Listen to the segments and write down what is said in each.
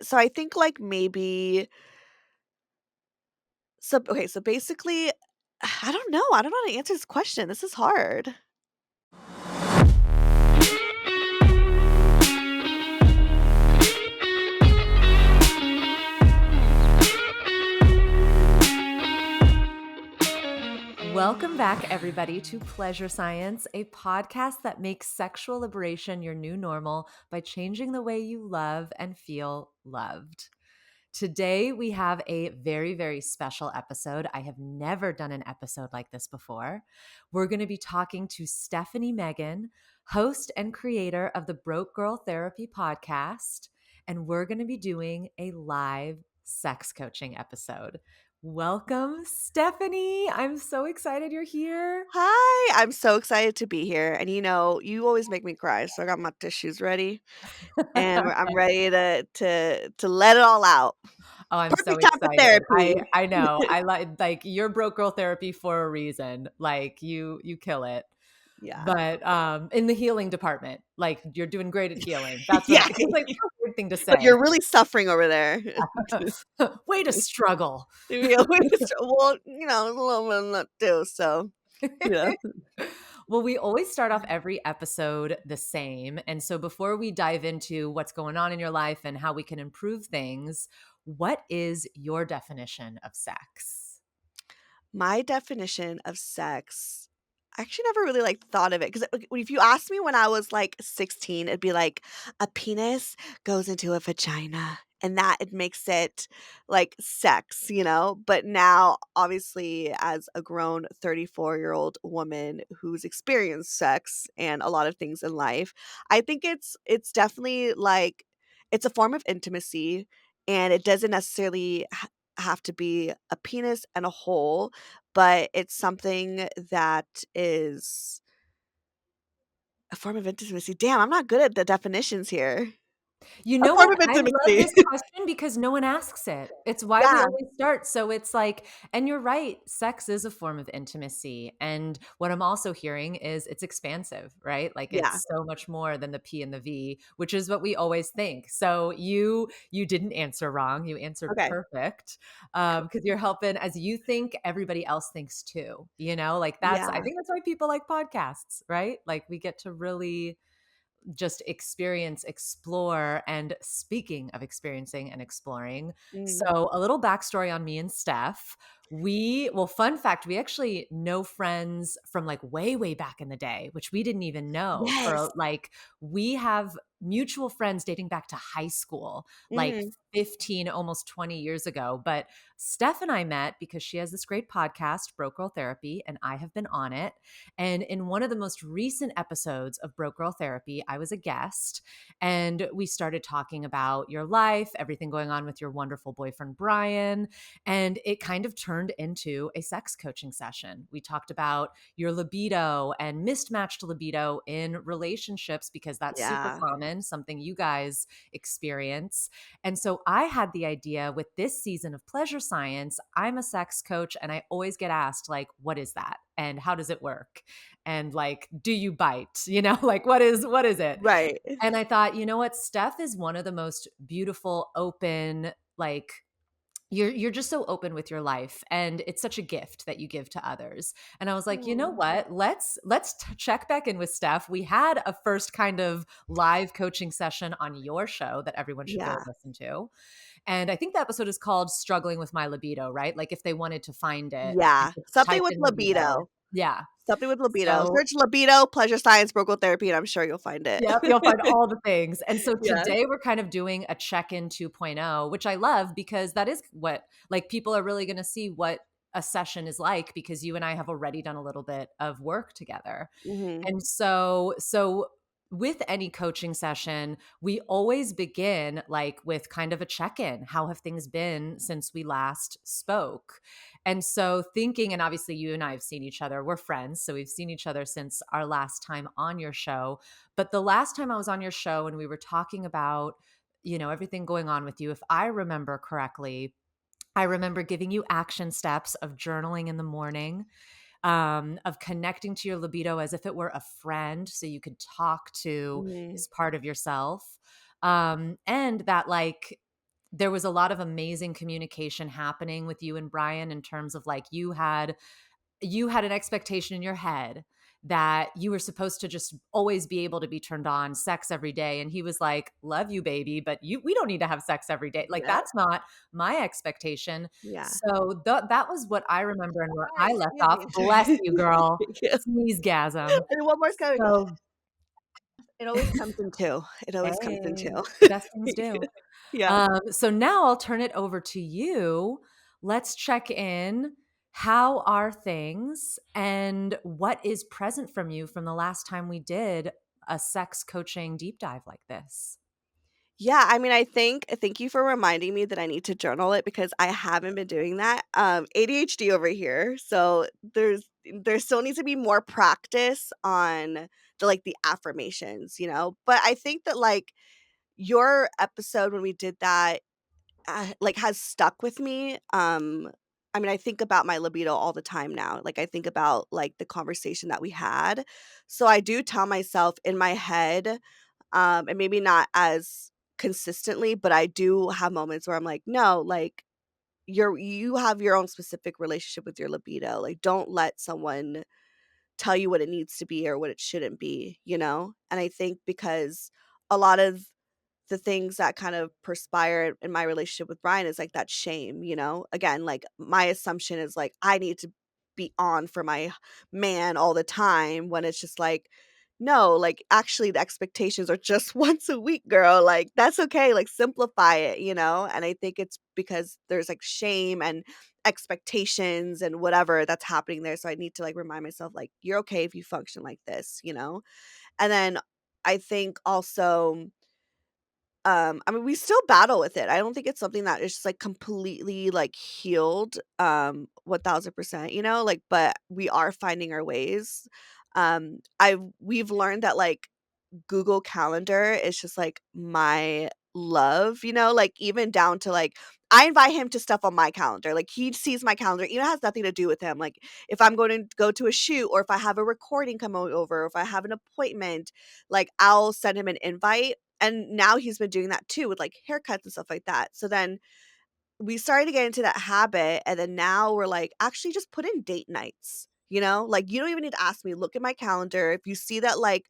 So I think like maybe so basically I don't know how to answer this question. This is hard. Welcome back, everybody, to Pleasure Science, a podcast that makes sexual liberation your new normal by changing the way you love and feel loved. Today, we have a very, very special episode. I have never done an episode like this before. We're going to be talking to Stefanie Megan, host and creator of the Broke Girl Therapy podcast, and we're going to be doing a live sex coaching episode. Welcome, Stefanie. I'm so excited you're here. Hi, I'm so excited to be here. And you always make me cry, so I got my tissues ready, and I'm ready to let it all out. Oh, I'm so Perfect time for excited. therapy. I know. I like you're broke girl therapy for a reason. Like you kill it. Yeah. But in the healing department, like you're doing great at healing. That's what Yeah. it's like a weird thing to But say. you're really suffering over there. Way to struggle. Yeah, well, a little bit of that too, so, yeah. Well, we always start off every episode the same. And so before we dive into what's going on in your life and how we can improve things, what is your definition of sex? My definition of sex, I actually never really, like, thought of it, 'cause, if you asked me when I was, like, 16, it'd be like, "A penis goes into a vagina," and that it makes it, like, sex, But now, obviously, as a grown 34-year-old woman who's experienced sex and a lot of things in life, I think it's definitely, like it's a form of intimacy, and it doesn't necessarily have to be a penis and a hole, but it's something that is a form of intimacy. Damn, I'm not good at the definitions here. You A know form what? of I love intimacy. this question because no one asks it. It's why we Yeah, always start. So it's like, and you're right, sex is a form of intimacy. And what I'm also hearing is it's expansive, right? Like yeah. it's so much more than the P and the V, which is what we always think. So you didn't answer wrong. You answered Okay, perfect. cool. Because you're helping as you think, everybody else thinks too. Like I Yeah. think that's why people like podcasts, right? Like we get to really just experience, explore. And speaking of experiencing and exploring, Mm. so a little backstory on me and Steph. Fun fact, we actually know friends from like way, way back in the day, which we didn't even know. Yes. We have mutual friends dating back to high school, like Mhm. 15, almost 20 years ago. But Steph and I met because she has this great podcast, Broke Girl Therapy, and I have been on it. And in one of the most recent episodes of Broke Girl Therapy, I was a guest and we started talking about your life, everything going on with your wonderful boyfriend, Brian. And it kind of turned into a sex coaching session. We talked about your libido and mismatched libido in relationships because that's super Yeah. common, something you guys experience. And so I had the idea with this season of Pleasure Science, I'm a sex coach and I always get asked, like, what is that? And how does it work? And like, do you bite? Like what is it? Right. And I thought, you know what? Steph is one of the most beautiful, open, like you're just so open with your life and it's such a gift that you give to others. And I was like, you know Aw. what? Let's check back in with Steph. We had a first kind of live coaching session on your show that everyone should go Yeah. listen to. And I think the episode is called Struggling with My Libido, right? Like if they wanted to find it, they Yeah. could Something type with in libido. libido. Yeah. Something with libido. So Search libido, pleasure science, Brocal therapy, and I'm sure you'll find it. yep, you'll find all the things. And so Yeah. today we're kind of doing a check-in 2.0, which I love because that is what like people are really going to see what a session is like because you and I have already done a little bit of work together. Mhm. And so with any coaching session, we always begin like with kind of a check-in. How have things been since we last spoke? And so thinking, and obviously you and I have seen each other, we're friends. So we've seen each other since our last time on your show. But the last time I was on your show and we were talking about, everything going on with you, if I remember correctly, I remember giving you action steps of journaling in the morning, of connecting to your libido as if it were a friend so you could talk to Mhm. this part of yourself. And that like there was a lot of amazing communication happening with you and Brian in terms of like you had an expectation in your head that you were supposed to just always be able to be turned on, sex every day. And he was like, love you, baby, but we don't need to have sex every day. Like, Yeah, that's not my expectation. yeah. So that was what I remember and where All I right, left give off. me Bless you, girl. yeah. Sneeze-gasm. And one more coming. So, It always comes in 2. It always comes in hey, 2. the best things do. Yeah. So now I'll turn it over to you. Let's check in. How are things and what is present from you from the last time we did a sex coaching deep dive like this? Yeah, I mean, I think thank you for reminding me that I need to journal it because I haven't been doing that. ADHD over here, so there still needs to be more practice on the affirmations, you know? But I think that, like, your episode when we did that, like, has stuck with me. I mean, I think about my libido all the time now. Like, I think about, like, the conversation that we had. So I do tell myself in my head, and maybe not as consistently, but I do have moments where I'm like, "No, like, you have your own specific relationship with your libido. Like, don't let someone tell you what it needs to be or what it shouldn't be," you know? And I think because a lot of the things that kind of perspire in my relationship with Brian is like that shame, you know? Again, like my assumption is like I need to be on for my man all the time when it's just like, no, like actually the expectations are just once a week, girl. Like that's okay. Like simplify it, you know? And I think it's because there's like shame and expectations and whatever that's happening there. So I need to like remind myself, like, you're okay if you function like this, you know? And then I think also I mean, we still battle with it. I don't think it's something that is just, like, completely, like, healed, 1000%, you know, like, but we are finding our ways. We've learned that, like, Google Calendar is just, like, my love, you know, like, even down to, like, I invite him to stuff on my calendar, like, he sees my calendar, even has nothing to do with him, like, if I'm going to go to a shoot or if I have a recording come over, or if I have an appointment, like, I'll send him an invite, and now he's been doing that too with, like, haircuts and stuff like that, so then we started to get into that habit, and then now we're like, "Actually, just put in date nights," you know? Like, you don't even need to ask me, look at my calendar, if you see that, like,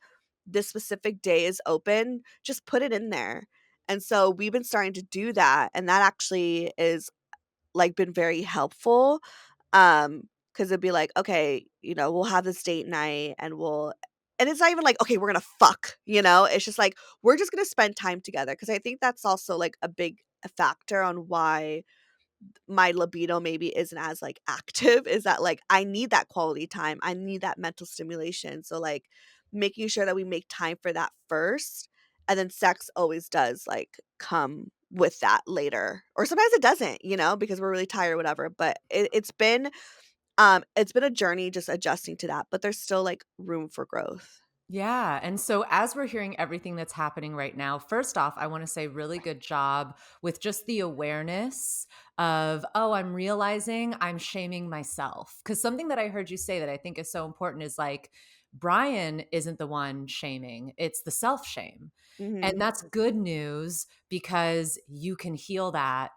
this specific day is open, just put it in there, and so we've been starting to do that, and that actually is, like, been very helpful, because 'cause it'd be like, "Okay, you know, we'll have this date night, and it's not even like, "Okay, we're gonna fuck," you know? It's just like, "We're just gonna spend time together," because I think that's also, like, a big factor on why my libido maybe isn't as, like, active is that, like, I need that quality time, I need that mental stimulation, so, like, making sure that we make time for that first, and then sex always does, like, come with that later, or sometimes it doesn't, you know, because we're really tired or whatever, but it's been a journey just adjusting to that, but there's still, like, room for growth. Yeah. And so, as we're hearing everything that's happening right now, first off, I want to say really good job with just the awareness of, oh, I'm realizing I'm shaming myself. Because something that I heard you say that I think is so important is like, Brian isn't the one shaming, it's the self shame. And Mhm. that's good news because you can heal that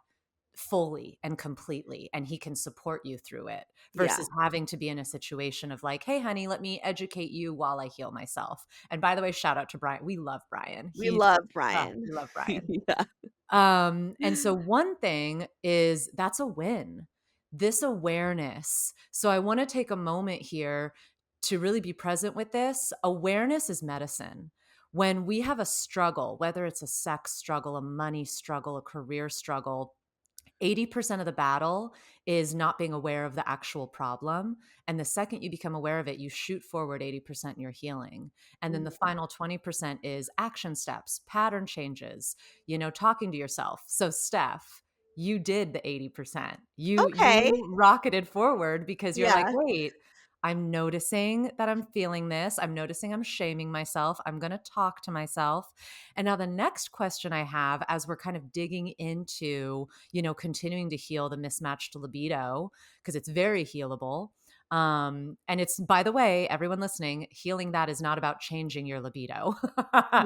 fully and completely, and he can support you through it Yeah. versus having to be in a situation of like, hey honey, let me educate you while I heal myself. And by the way, shout out to Brian. We love Brian. We He's love Brian. we love Brian. Yeah. And so one thing is that's a win, this awareness. So I want to take a moment here to really be present with this. Awareness is medicine. When we have a struggle, whether it's a sex struggle, a money struggle, a career struggle, 80% of the battle is not being aware of the actual problem. And the second you become aware of it, you shoot forward 80% in your healing. And then the Mhm. final 20% is action steps, pattern changes, talking to yourself. So, Steph, you did the 80%. You Okay. you rocketed forward because you're like, Yeah. wait, I'm noticing that I'm feeling this. I'm noticing I'm shaming myself. I'm going to talk to myself. And now the next question I have as we're kind of digging into continuing to heal the mismatched libido because it's very healable. And it's, by the way, everyone listening, healing that is not about changing your libido,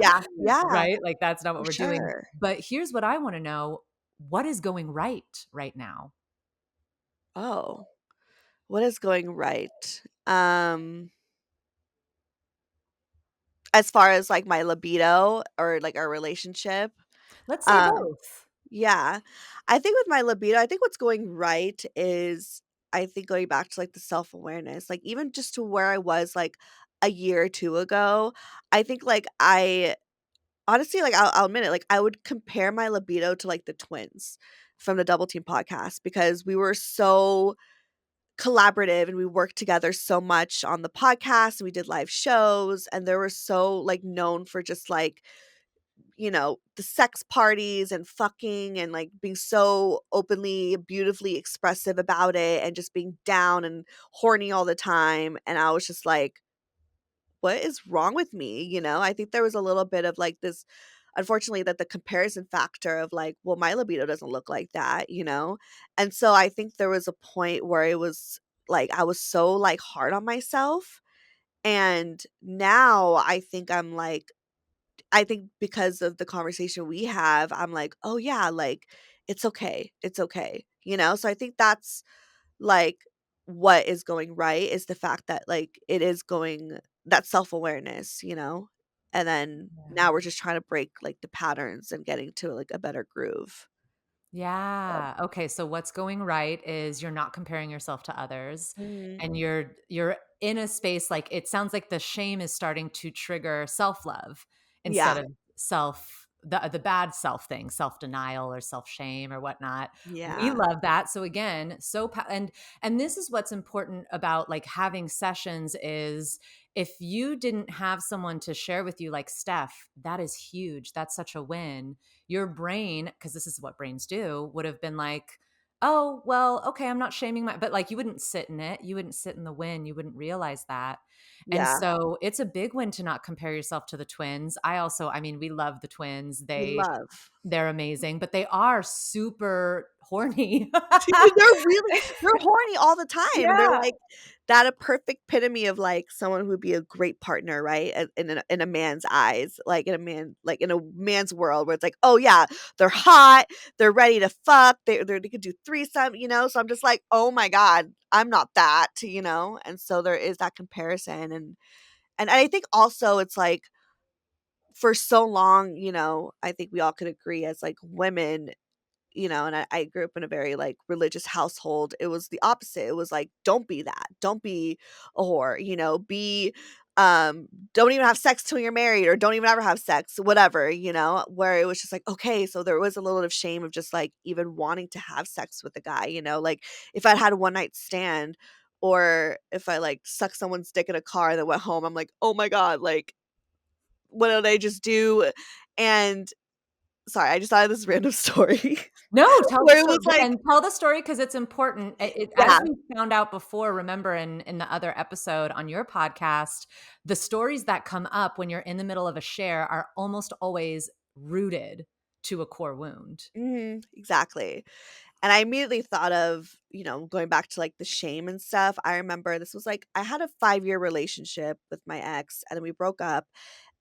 Yeah. Yeah. right? Like that's not what For we're doing. sure. But here's what I want to know. what is going right now? Oh, what is going right? Um, as far as, like, my libido or, like, our relationship? Let's say Um, both. yeah. I think with my libido, I think what's going right is I think going back to, like, the self-awareness, like, even just to where I was, like, a year or 2 ago, I think, like, I honestly, like, I'll admit it, like, I would compare my libido to, like, the twins from the Double Team podcast because we were so collaborative and we worked together so much on the podcast and we did live shows and they were so, like, known for just, like, the sex parties and fucking and, like, being so openly, beautifully expressive about it and just being down and horny all the time, and I was just like, "What is wrong with me?" I think there was a little bit of, like, this unfortunately, that the comparison factor of, like, "Well, my libido doesn't look like that," And so I think there was a point where it was, like, I was so, like, hard on myself, and now I think because of the conversation we have, I'm like, "Oh, yeah, like, it's okay, it's okay," So I think that's, like, what is going right is the fact that, like, it is going that self-awareness, And then now we're just trying to break, like, the patterns and getting to, like, a better groove. So Yeah. Okay, so what's going right is you're not comparing yourself to others mhm. and you're in a space like it sounds like the shame is starting to trigger self-love instead Yeah, of the bad self thing, self-denial or self-shame or whatnot. We yeah, love that. So again, and this is what's important about like having sessions is if you didn't have someone to share with you like Steph, that is huge. That's such a win your brain, because this is what brains do, would have been like, oh, well, okay, I'm not shaming but like you wouldn't sit in it. You wouldn't sit in the win. You wouldn't realize that. And yeah, so it's a big win to not compare yourself to the twins. I mean, we love the twins. we love. They're amazing, but they are super horny. They're horny all the time, and they're, Yeah. like, that a perfect epitome of, like, someone who would be a great partner, right? In a man's eyes, in a man's world where it's like, "Oh, yeah, they're hot, they're ready to fuck, they could do threesome," So I'm just like, "Oh my god, I'm not that," And so there is that comparison, and I think also it's like, for so long, I think we all could agree as, like, women and I grew up in a very, like, religious household. It was the opposite. It was like, "Don't be that. Don't be a whore," don't even have sex till you're married or don't even ever have sex, whatever, where it was just like, okay, so there was a little bit of shame of just, like, even wanting to have sex with a guy, like, if I'd had a one night stand or if I, like, sucked someone's dick in a car and then went home, I'm like, "Oh my god, like, what did I just do?" And sorry, I just thought of this random story No, tell the where it story was like and tell the story because it's important. As yeah. we found out before, remember in the other episode on your podcast, the stories that come up when you're in the middle of a share are almost always rooted to a core wound. Mhm, exactly. And I immediately thought of, going back to, like, the shame and stuff. I remember this was, like I had a 5-year relationship with my ex, and then we broke up,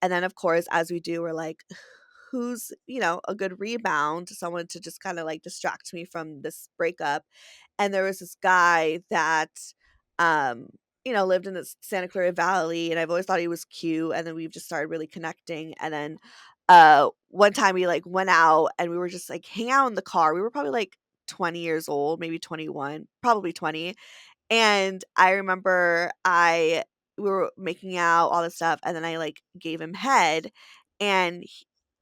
and then, of course, as we do, we're like, "Who's, a good rebound, someone to just kinda, like, distract me from this breakup?" And there was this guy that, um, lived in the Santa Clara Valley, and I've always thought he was cute, and then we've just started really connecting, and then, one time we, like, went out, and we were just, like, hanging out in the car. We were probably, like, 20 years old, maybe 21, probably 20, and I remember we were making out, all this stuff, and then I, like, gave him head, and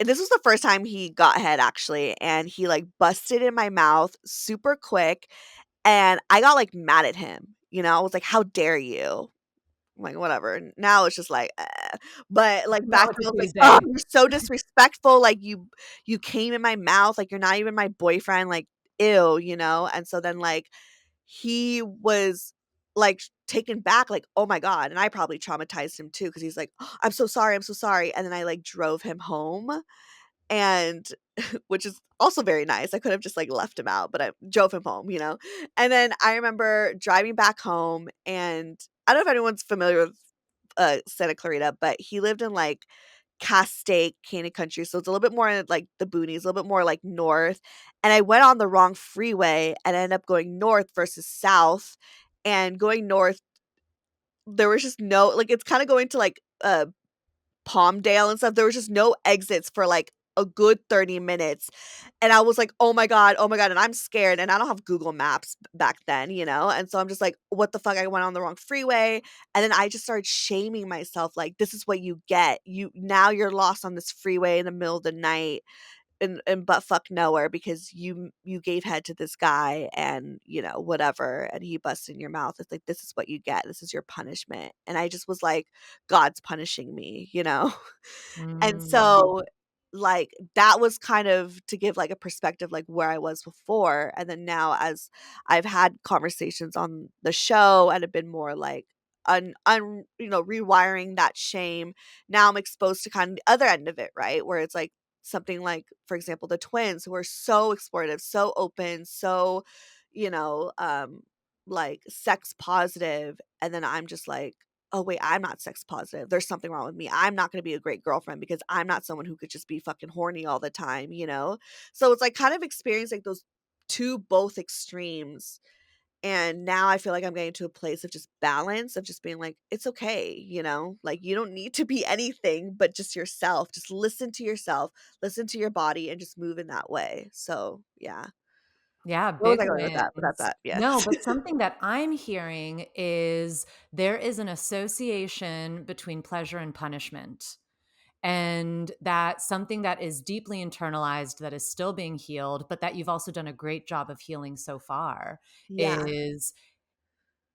and this was the first time he got head, actually, and he, like, busted in my mouth super quick, and I got, like, mad at him, I was like, "How dare you?" I'm like, "Whatever." Now it's just like, but, like, Now back it's then I a was like, "Oh, Tuesday. you're so disrespectful, like, you came in my mouth, like, you're not even my boyfriend, like, ew," And so then, like, he was, like, taken back, like, "Oh my god," and I probably traumatized him too because he's like, "Oh, I'm so sorry," and then I, like, drove him home, and which is also very nice. I could have just, like, left him out, but I drove him home. And then I remember driving back home, and I don't know if anyone's familiar with, Santa Clarita, but he lived in, like, Castaic Canyon Country, so it's a little bit more in, like, the boonies, a little bit more, like, north, and I went on the wrong freeway and ended up going north versus south, and going north, there was just no like, it's kinda going to, like, Palmdale and stuff, there was just no exits for, like, a good 30 minutes, and I was like, oh my god," and I'm scared, and I don't have Google Maps back then, and so I'm just like, "What the fuck, I went on the wrong freeway," and then I just started shaming myself, like, "This is what you get. You're lost on this freeway in the middle of the night in buttfuck nowhere because you gave head to this guy and, whatever, and he busted in your mouth. It's like, this is what you get. This is your punishment." And I just was like, God's punishing me? And Mm. so, like, that was kind of to give, like, a perspective, like, where I was before, and then now as I've had conversations on the show and have been more, like, rewiring that shame, now I'm exposed to kind of the other end of it, right? Where it's, like, something like, for example, the twins who are so explorative, so open, so, you know, um, like, sex positive, and then I'm just like, "Oh, wait, I'm not sex positive. There's something wrong with me. I'm not gonna be a great girlfriend because I'm not someone who could just be fucking horny all the time?" So it's, like, kind of experiencing those 2 both extremes, and now I feel like I'm getting to a place of just balance, of just being like, "It's okay?" Like, you don't need to be anything but just yourself. Just listen to yourself, listen to your body, and just move in that way. So, yeah. Yeah, Where was big I going with that? But that's wins. that, yeah. No, but something that I'm hearing is there is an association between pleasure and punishment. And that something that is deeply internalized, that is still being healed, but that you've also done a great job of healing so far, Yeah. is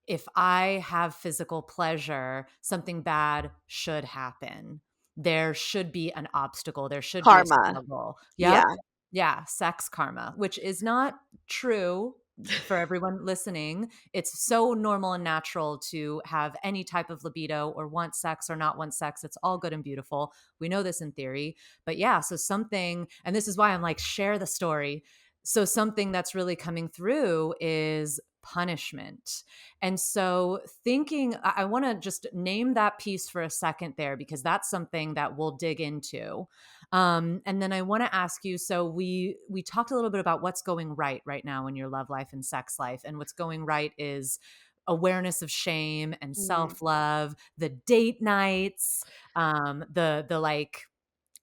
if I have physical pleasure, something bad should happen. There should be an obstacle. There should be a Karma. struggle. Yep. Yeah. Yeah. Sex karma, which is not true for everyone listening. It's so normal and natural to have any type of libido or want sex or not want sex. It's all good and beautiful. We know this in theory. But yeah, so something, and this is why I'm like, share the story. So something that's really coming through is punishment. And so thinking, I want to just name that piece for a second there because that's something that we'll dig into. And then I want to ask you, so we talked a little bit about what's going right now in your love life and sex life. And what's going right is awareness of shame and Mhm. self-love, the date nights, the like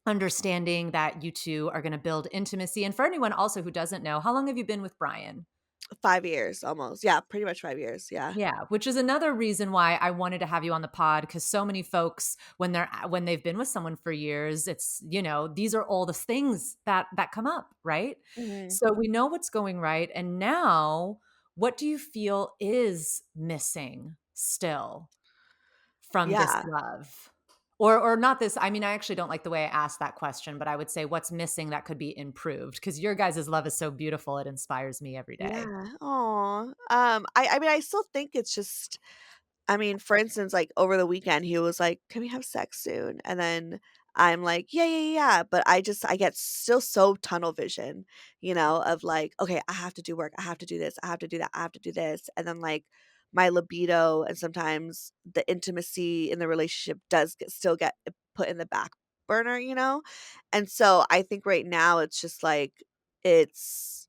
understanding that you two are going to build intimacy. And for anyone also who doesn't know, how long have you been with Brian? 5 years almost. Yeah, pretty much 5 years, yeah. Yeah, which is another reason why I wanted to have you on the pod because so many folks when they've been with someone for years, it's, these are all the things that come up, right? Mhm. So we know what's going right, and now what do you feel is missing still from this Yeah. love? Or not this, I mean, I actually don't like the way I asked that question, but I would say what's missing that could be improved because your guys' love is so beautiful, it inspires me every day. Yeah. Aw. I mean, I still think it's just I mean, for instance, like, over the weekend, he was like, "Can we have sex soon?" And then I'm like, "Yeah, yeah, yeah," but I get still so tunnel vision, of like, "Okay, I have to do work. I have to do this. I have to do that. I have to do this." And then, like, my libido and sometimes the intimacy in the relationship does still get put in the back burner? And so I think right now it's just like it's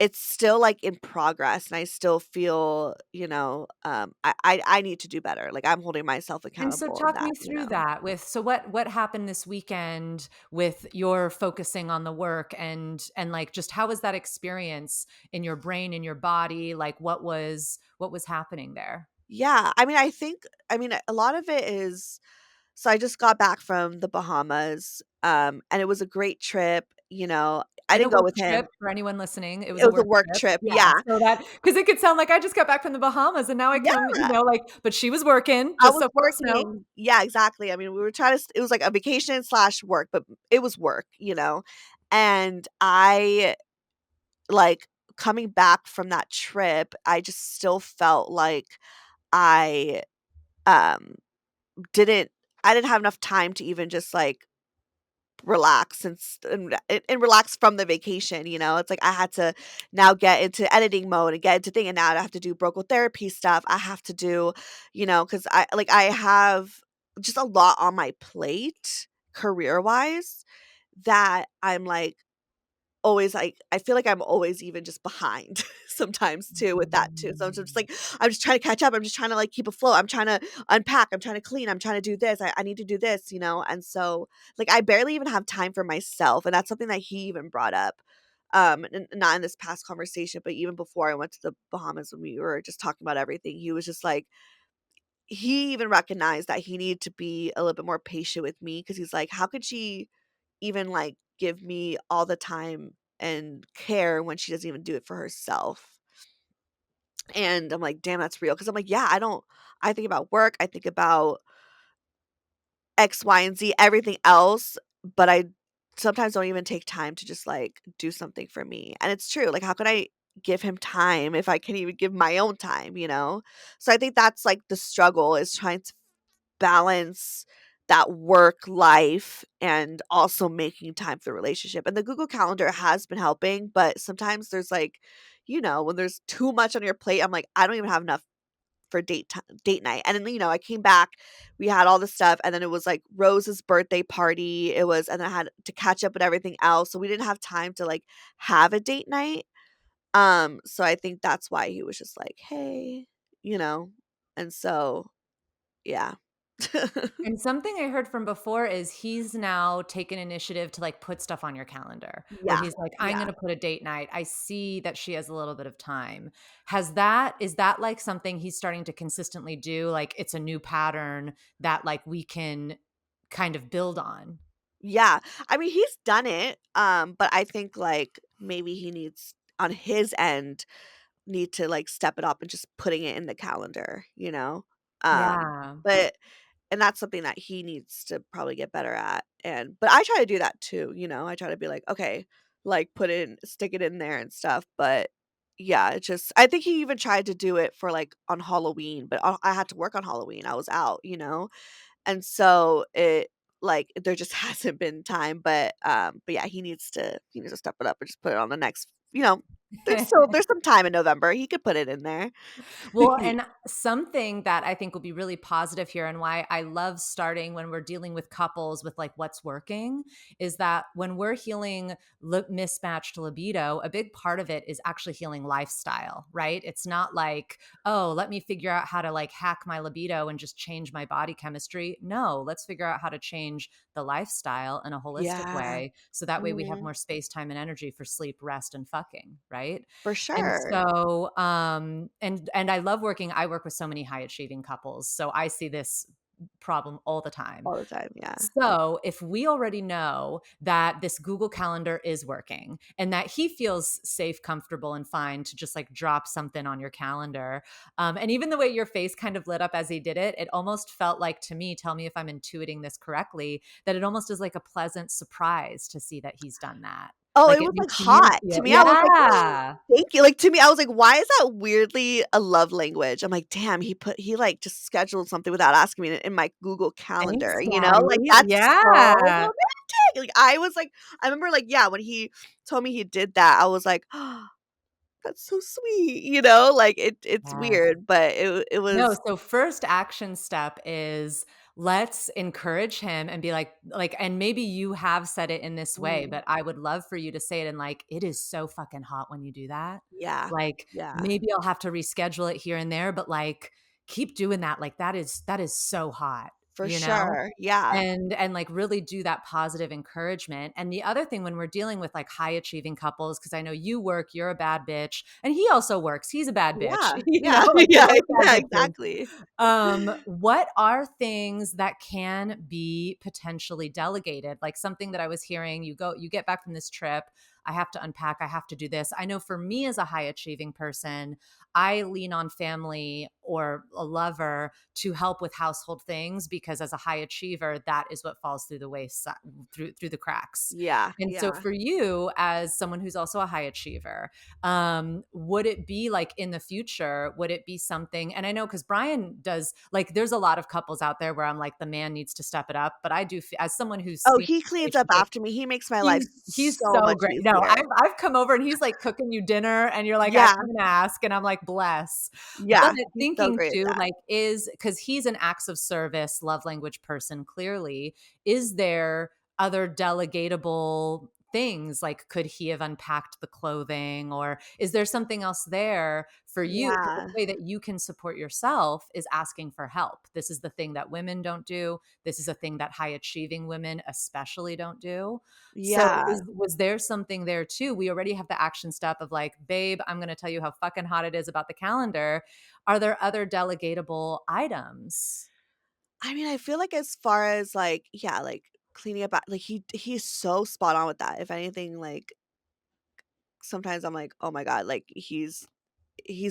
it's still, like, in progress, and I still feel, I need to do better, like, I'm holding myself And so accountable in talk that, me you through know? that with so what happened this weekend with your focusing on the work and like just how was that experience in your brain, in your body? Like what was happening there? Yeah, I mean, a lot of it is so I just got back from the Bahamas, and it was a great trip. I And a didn't go work with trip him. for anyone listening, it was It a was a work work trip. trip, Yeah, yeah. so that because it could sound like I just got back from the Bahamas and now I come, Yeah, like but she was working, I just was so folks know. working. Yeah, exactly, I mean, we were trying to it was like a vacation/work, but it was work? And like, coming back from that trip, I just still felt like I, um, didn't I didn't have enough time to even just, like, relax and relax from the vacation? It's like I had to now get into editing mode and get into thing, and now I have to do vocal therapy stuff. I have to do, because I have just a lot on my plate career-wise that I'm, like, always, like I feel like I'm always even just behind sometimes too with that too. So I'm just Mm. like, I'm just trying to catch up. I'm just trying to, like, keep afloat. I'm trying to unpack. I'm trying to clean. I'm trying to do this. I need to do this, you know? And so, like, I barely even have time for myself. And that's something that he even brought up. Not in this past conversation, but even before I went to the Bahamas when we were just talking about everything, he was just like, he even recognized that he needed to be a little bit more patient with me because he's like, how could she even, like, give me all the time and care when she doesn't even do it for herself? And I'm like, "Damn, that's real." Because 'cause I'm like, "Yeah, I think about work, I think about X, Y, and Z, everything else, but I sometimes don't even take time to just, like, do something for me." And it's true, like, how could I give him time if I can't even give my own time, you know? So I think that's, like, the struggle is trying to balance that work life and also making time for the relationship. And the Google Calendar has been helping, but sometimes there's like, when there's too much on your plate, I'm like, I don't even have enough for date night. And then, I came back, we had all this stuff, and then it was like Rose's birthday party. And I had to catch up with everything else. So we didn't have time to like have a date night. So I think that's why he was just like, hey, you know. And so yeah. And something I heard from before is he's now taken initiative to, like, put stuff on your calendar where Yeah, he's like, "I'm yeah. gonna put a date night. I see that she has a little bit of time." Is that, like, something he's starting to consistently do? Like, it's a new pattern that, like, we can kind of build on? Yeah. I mean, he's done it, but I think, like, maybe he needs on his end, need to, like, step it up and just putting it in the calendar, you know? Yeah. But and that's something that he needs to probably get better at, but I try to do that too, I try to be like, "Okay," like, stick it in there and stuff, but yeah, it's just I think he even tried to do it for, like, on Halloween, but I had to work on Halloween, I was out, you know? And so there just hasn't been time, but yeah, he needs to step it up and just put it on the next, there's some time in November. He could put it in there. Well, and something that I think will be really positive here and why I love starting when we're dealing with couples with like what's working is that when we're healing mismatched libido, a big part of it is actually healing lifestyle, right? It's not like, oh, let me figure out how to like hack my libido and just change my body chemistry. No, let's figure out how to change the lifestyle in a holistic Yeah. way. So that way we have Mhm. more space, time, and energy for sleep, rest, and fucking, right? For And sure. so, and I work with so many high achieving couples, so I see this problem all the time. All the time, yeah. So, if we already know that this Google Calendar is working and that he feels safe, comfortable, and fine to just like drop something on your calendar, and even the way your face kind of lit up as he did it, it almost felt like to me, tell me if I'm intuiting this correctly, that it almost is like a pleasant surprise to see that he's done that. Oh, Like it it was, like, makes you hot. To feel, me, I was like, yeah. "Thank you." Like, to me, I was like, "Why is that weirdly a love language?" I'm like, "Damn, like, just scheduled something without asking me in my Google Thanks, Calendar," you know? Like, Daddy. that's so Yeah. romantic. Like, I was like I remember, like, yeah, when he told me he did that, I was like, "Oh, that's so sweet," you know? Like, it's Yes. weird, but it No, was so first action step is let's encourage him and be like, and maybe you have said it in this way, mm, but I would love for you to say it in like, "It is so fucking hot when you do that." yeah, Like, yeah, maybe I'll have to reschedule it here and there, but, like, keep doing that, like, that is so hot, for you know? sure, yeah. And like really do that positive encouragement. And the other thing when we're dealing with like high achieving couples, because I know you work, you're a bad bitch, and he also works, he's a bad bitch, Yeah, you know, yeah, like we're yeah, both bad yeah, bitches. exactly. What are things that can be potentially delegated? Like something that I was hearing, you get back from this trip, I have to unpack, I have to do this. I know for me as a high achieving person, I lean on family or a lover to help with household things because as a high achiever, that is what falls through the wayside, through the cracks. Yeah, And so yeah. for you as someone who's also a high achiever, would it be like in the future, would it be something, and I know because Brian does, like there's a lot of couples out there where I'm like the man needs to step it up, but I do as someone who Oh, speaks he to cleans up relationships, after me, he makes my life he's so so much great. No, know. here. I've come over and he's, like, cooking you dinner, and you're like, "I Yeah, didn't ask," and I'm like, "Bless." But yeah, he's so thinking great at too, that. like, is because he's an acts of service, love language person, clearly. Is there other delegatable things? Like, could he have unpacked the clothing, or is there something else there for you? 'Cause the Yeah, way that you can support yourself is asking for help. This is the thing that women don't do. This is a thing that high achieving women especially don't do. So yeah. was there something there too? We already have the action step of like, babe, I'm going to tell you how fucking hot it is about the calendar. Are there other delegatable items? I mean, I feel like as far as, like, yeah, like, cleaning up a like, he's so spot on with that. If anything, like, sometimes I'm like, "Oh my god," like, he's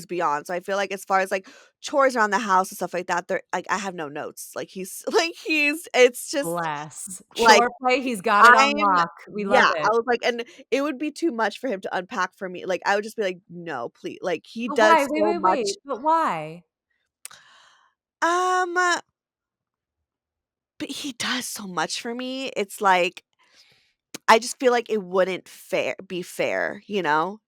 beyond. So I feel like as far as, like, chores around the house and stuff like that, there like, I have no notes. Like, he's like, it's just, Bless. like, Chore play, he's got it on I'm lock. We love yeah, I it. was like and it would be too much for him to unpack for me. Like, I would just be like, "No, please." Like, he But why? does Wait, so wait, much. wait. But why? Um, but he does so much for me. It's like I just feel like it wouldn't be fair, you know?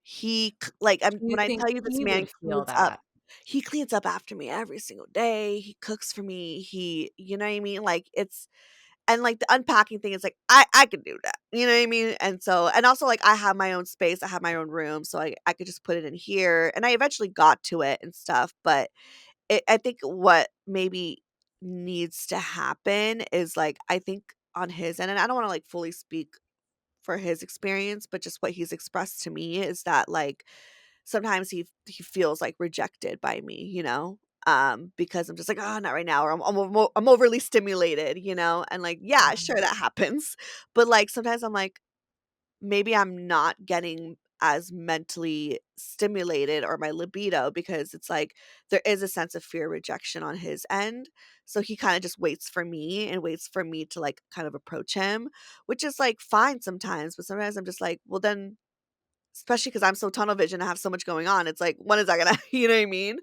Do you when I think tell you this he man would feel cleans up that? he cleans up after me every single day, he cooks for me, you know what I mean? Like, it's and, like, the unpacking thing is, like, I can do that, you know what I mean? And so and also, like, I have my own space, I have my own room, so I could just put it in here, and I eventually got to it and stuff, but I think what maybe needs to happen is, like, I think on his end, and I don't wanna, like, fully speak for his experience, but just what he's expressed to me is that, like, sometimes he feels, like, rejected by me, you know? Because I'm just like, "Oh, not right now," or I'm overly stimulated, you know? And, like, yeah, sure, that happens. But, like, sometimes I'm like, maybe I'm not getting as mentally stimulated or my libido because it's like there is a sense of fear rejection on his end. So he kind of just waits for me and waits for me to like kind of approach him, which is like fine sometimes, but sometimes I'm just like, well then especially because I'm so tunnel vision, I have so much going on. It's like, when is that gonna you know what I mean?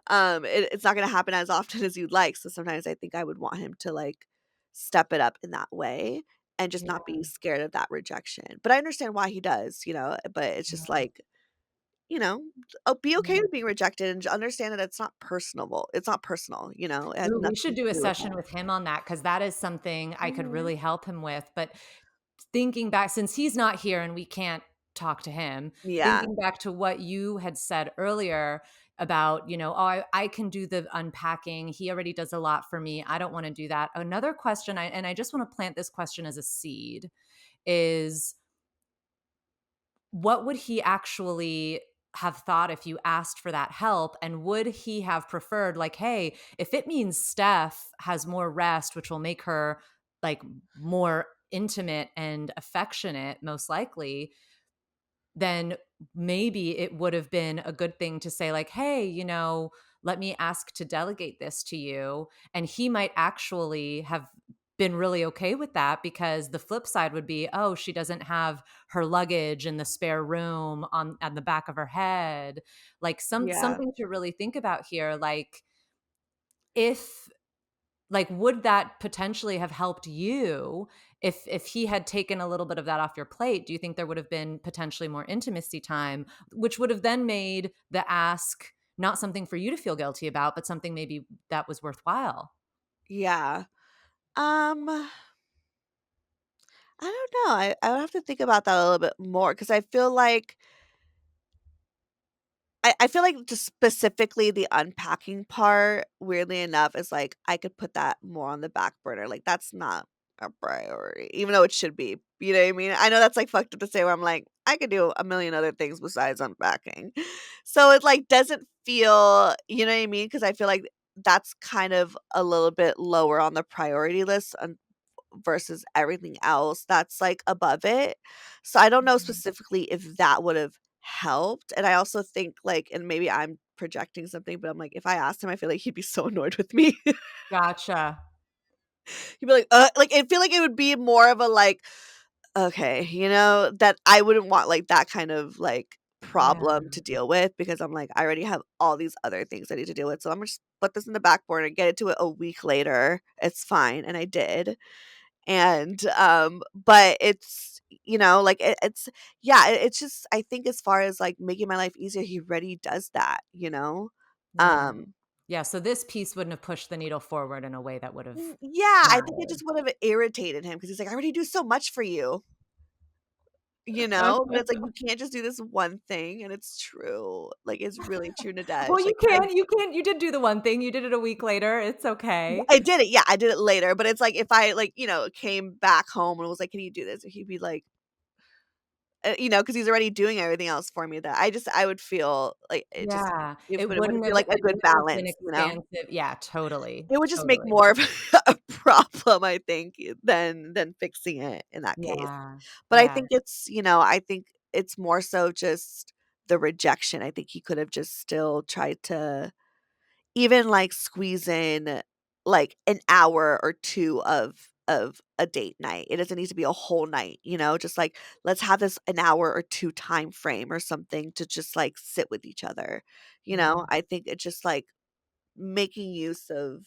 It's not gonna happen as often as you'd like, so sometimes I think I would want him to, like, step it up in that way and just not Yeah, be scared of that rejection, but I understand why he does, you know, but it's just yeah, like, you know, oh, be okay yeah. with being rejected and understand that it's not personal, you know, it has Ooh, we nothing should to do a do with session him. with him on that because that is something I could Mhm. really help him with. But thinking back, since he's not here and we can't talk to him, Yeah, thinking back to what you had said earlier about, oh, I can do the unpacking. He already does a lot for me. I don't want to do that. Another question, and I just want to plant this question as a seed, is what would he actually have thought if you asked for that help? And would he have preferred, like, hey, if it means Steph has more rest, which will make her like more intimate and affectionate, most likely, then maybe it would have been a good thing to say, like, hey, let me ask to delegate this to you. And he might actually have been really okay with that because the flip side would be, oh, she doesn't have her luggage in the spare room on the back of her head. Like yeah, something to really think about here. Like, if would that potentially have helped you if he had taken a little bit of that off your plate? Do you think there would have been potentially more intimacy time, which would have then made the ask not something for you to feel guilty about, but something maybe that was worthwhile? yeah. I don't know, I would have to think about that a little bit more because I feel like I feel like just specifically the unpacking part, weirdly enough, is like I could put that more on the back burner. Like that's not a priority, even though it should be. You know what I mean? I know that's like fucked up to say where I'm like, I could do a million other things besides unpacking. So it like doesn't feel, you know what I mean? Because I feel like that's kind of a little bit lower on the priority list versus everything else that's, like, above it. So I don't know Mhm. specifically if that would've helped, and I also think, like and maybe I'm projecting something, but I'm like, if I asked him, I feel like he'd be so annoyed with me. Gotcha. He'd be like, I feel like it would be more of a, like, "Okay," you know, that I wouldn't want, like, that kind of, like, Yeah. problem to deal with because I'm like, I already have all these other things I need to deal with, so I'm just put this in the back burner, get into it a week later, it's fine, and I did. And, but it's like, it's yeah, it's just I think as far as, like, making my life easier, he already does that, you know? Yeah. Um, Yeah, so this piece wouldn't have pushed the needle forward in a way that would have yeah, I think it mattered. just would have irritated him because he's like, "I already do so much for you." You know? But it's like, you can't just do this one thing, and it's true. Like, it's really true, Well, Nadège. you Like, can, you did do the one thing, you did it a week later, it's okay. I did it, yeah, I did it later, but it's like, if I, like, came back home and was like, "Can you do this?" He'd be like, because he's already doing everything else for me that I would feel like Yeah, it wouldn't be like a it good wouldn't have been balance, you know? expansive. Yeah, totally, It would just make totally. more of a problem, I think, than fixing it in that case. Yeah, But I yeah, think I think it's more so just the rejection. I think he could have just still tried to even, like, squeeze in, like, an hour or 2 of a date night. It doesn't need to be a whole night, just, like, let's have this an hour or 2 time frame or something to just, like, sit with each other, yeah, I think it's just, like, making use of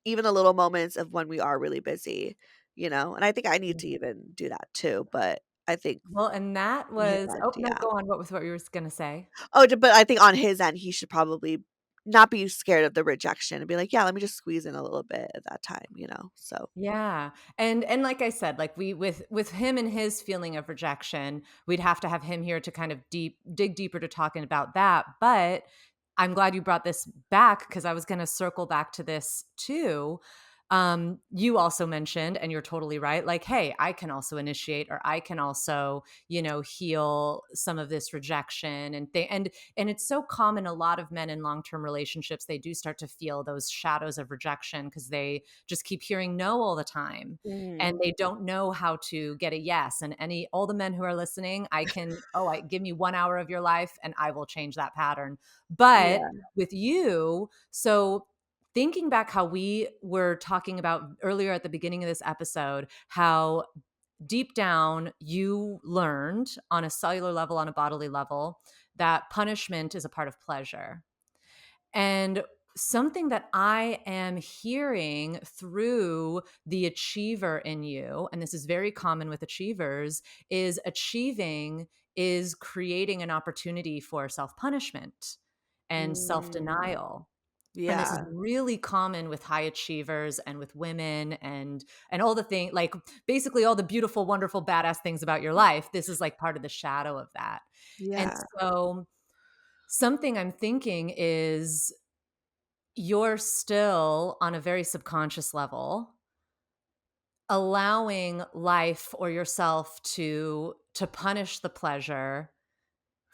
even the little moments of when we are really busy, and I think I need yeah. to even do that too, but I think Well, and that on his was end, oh, no, yeah. go on, what was what you were gonna say? Oh, but I think on his end, he should probably not be scared of the rejection and be like, "Yeah, let me just squeeze in a little bit at that time," so Yeah, and like I said, like, we with him and his feeling of rejection, we'd have to have him here to kind of dig deeper to talking about that, but I'm glad you brought this back because I was gonna circle back to this too. You also mentioned, and you're totally right, like, "Hey, I can also initiate, or I can also, heal some of this rejection," and it's so common, a lot of men in long-term relationships, they do start to feel those shadows of rejection because they just keep hearing no all the time, and Mhm. they don't know how to get a yes. And all the men who are listening, I give me 1 hour of your life and I will change that pattern. But Yeah. with you, so thinking back how we were talking about earlier at the beginning of this episode, how deep down you learned on a cellular level, on a bodily level, that punishment is a part of pleasure. And something that I am hearing through the achiever in you, and this is very common with achievers, is achieving is creating an opportunity for self punishment and self Mm. denial. And this is Yeah. really common with high achievers and with women and all the thing, like basically all the beautiful, wonderful, badass things about your life. This is like part of the shadow of that. And Yeah. so something I'm thinking is you're still on a very subconscious level allowing life or yourself to punish the pleasure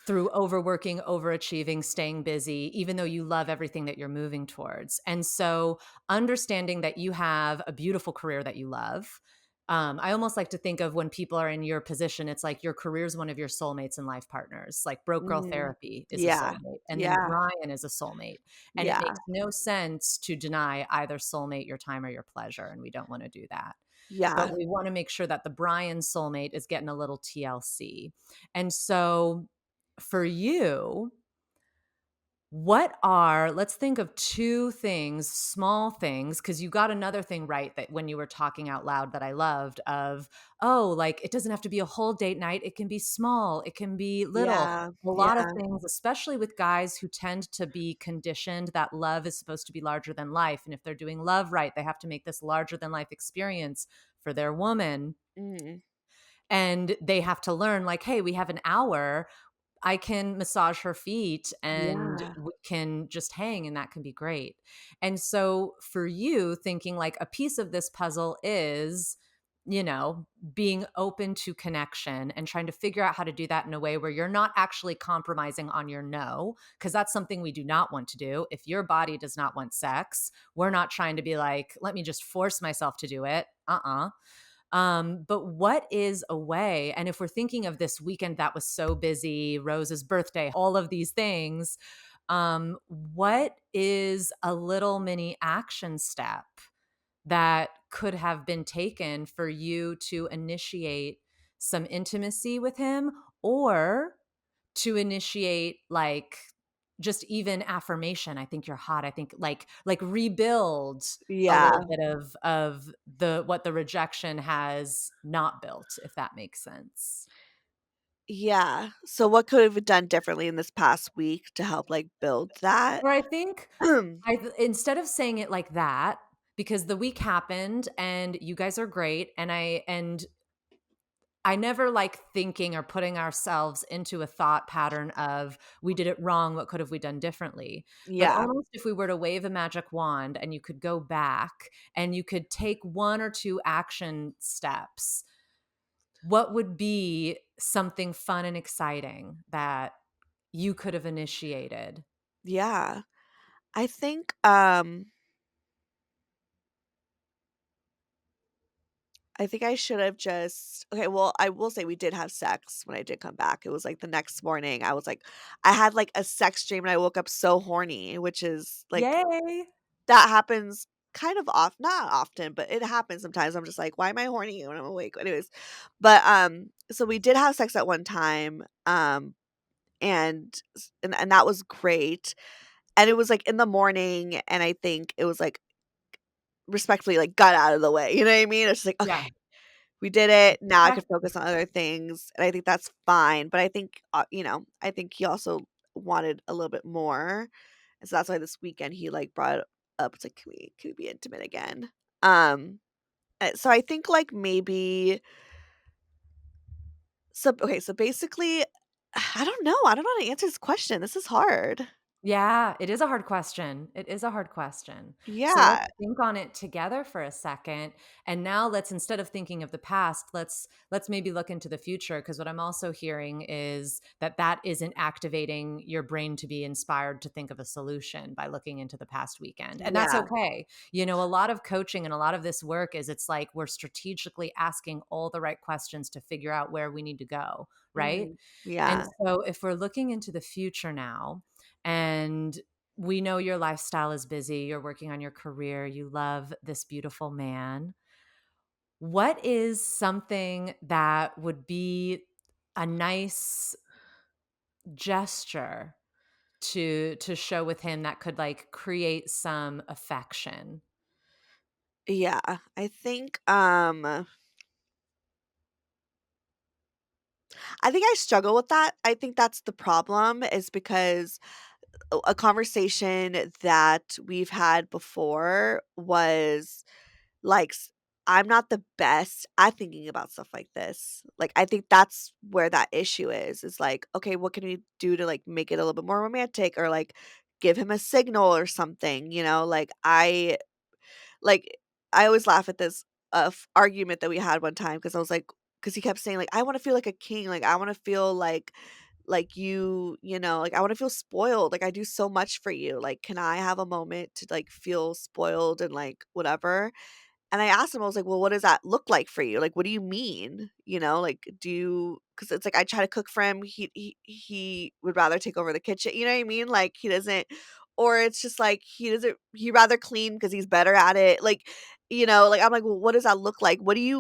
through overworking, overachieving, staying busy, even though you love everything that you're moving towards. And so, understanding that you have a beautiful career that you love. I almost like to think of when people are in your position, it's like your career is one of your soulmates and life partners. Like Broke Girl Mhm. Therapy is a Yeah. soulmate, and then Yeah. Brian is a soulmate. And it Yeah. makes no sense to deny either soulmate your time or your pleasure. And we don't want to do that. Yeah. But we want to make sure that the Brian soulmate is getting a little TLC. And so, for you, let's think of two things, small things, because you got another thing right that when you were talking out loud that I loved of, oh, like it doesn't have to be a whole date night. It can be small, it can be little. Yeah. A lot of Yeah. things, especially with guys who tend to be conditioned that love is supposed to be larger than life. And if they're doing love right, they have to make this larger than life experience for their woman. Mhm. And they have to learn, like, hey, we have an hour. I can massage her feet and Yeah. we can just hang, and that can be great. And so for you, thinking like a piece of this puzzle is, you know, being open to connection and trying to figure out how to do that in a way where you're not actually compromising on your no, because that's something we do not want to do. If your body does not want sex, we're not trying to be like, let me just force myself to do it. But what is a way, and if we're thinking of this weekend that was so busy, Rose's birthday, all of these things, what is a little mini action step that could have been taken for you to initiate some intimacy with him or to initiate like just even affirmation, I think you're hot. I think like rebuild a Yeah. little bit of the what the rejection has not built, if that makes sense. Yeah. So what could have done differently in this past week to help, like, build that? Or I think instead of saying it like that, because the week happened and you guys are great, and I never like thinking or putting ourselves into a thought pattern of we did it wrong, what could have we done differently? But Yeah. almost if we were to wave a magic wand and you could go back and you could take one or two action steps, what would be something fun and exciting that you could have initiated? Yeah. I think, I think I should have just okay, well, I will say we did have sex when I did come back. It was, like, the next morning, I was, like I had, like, a sex dream and I woke up so horny, which is, like Yay. that happens kind of not often, but it happens sometimes. I'm just like, "Why am I horny when I'm awake?" Anyways, but, so we did have sex at one time, and that was great, and it was, like, in the morning, and I think it was, like, respectfully, like, got out of the way, you know what I mean? It's just like, Yeah. "Okay, we did it, now I can Protected. focus on other things," and I think that's fine, but I think, I think he also wanted a little bit more, and so that's why this weekend he, like, brought it up, it's like, "Can we be intimate again?" Um, so I think, like, maybe so basically I don't know how to answer this question, this is hard. Yeah, it is a hard question. It is a hard question. So let's Yeah, think on it together for a second. And now let's, instead of thinking of the past, let's maybe look into the future, because what I'm also hearing is that that isn't activating your brain to be inspired to think of a solution by looking into the past weekend. And that's yeah, okay. You know, a lot of coaching and a lot of this work is it's like we're strategically asking all the right questions to figure out where we need to go, right? mhm, And yeah, so if we're looking into the future now, and we know your lifestyle is busy, you're working on your career, you love this beautiful man. What is something that would be a nice gesture to show with him that could like create some affection? yeah, I think, I think I struggle with that. I think that's the problem is because a conversation that we've had before was like I'm not the best at thinking about stuff like this. Like I think that's where that issue is like, okay, what can we do to like make it a little bit more romantic or like give him a signal or something, Like like, I always laugh at this, argument that we had one time because I was like, because he kept saying, like, "I wanna feel like a king, like, I wanna feel like like, I wanna feel spoiled, like, I do so much for you, like, can I have a moment to, like, feel spoiled and, like, whatever?" And I asked him, I was like, "Well, what does that look like for you? Like, what do you mean?" Like, do you? Because it's like I try to cook for him, he would rather take over the kitchen, you know what I mean? Like, he doesn't or it's just like he'd rather clean because he's better at it, like, I'm like, "Well, what does that look like? What do you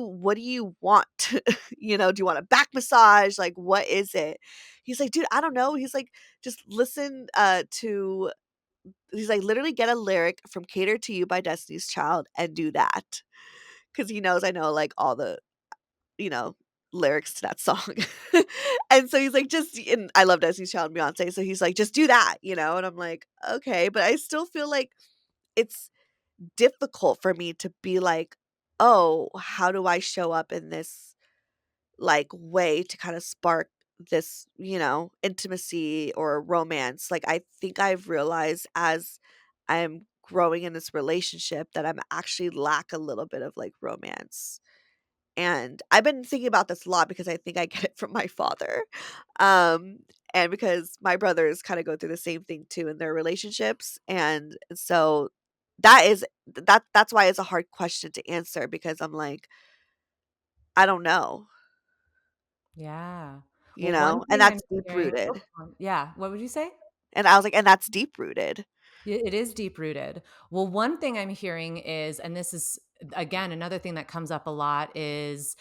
want?" "Do you want a back massage? Like, what is it?" He's like, "Dude, I don't know." He's like, "Just listen, to" he's like, "Literally get a lyric from Cater to You by Destiny's Child and do that." 'Cause he knows I know, like, all the, you know, lyrics to that song. And so he's like, "Just" and I love Destiny's Child and Beyoncé, so he's like, "Just do that," and I'm like, "Okay," but I still feel like it's difficult for me to be like, "Oh, how do I show up in this, like, way to kinda spark this, intimacy or romance?" Like, I think I've realized as I'm growing in this relationship that I'm actually lack a little bit of, like, romance. And I've been thinking about this a lot because I think I get it from my father. Um, and because my brothers kinda go through the same thing too in their relationships, and so that's why it's a hard question to answer because I'm like, I don't know, Yeah. Well, one And thing I'm that's deep hearing, oh, rooted. yeah, what would you say? And I was like, and that's deep rooted. It is deep rooted. Well, one thing I'm hearing is, and this is again another thing that comes up a lot, is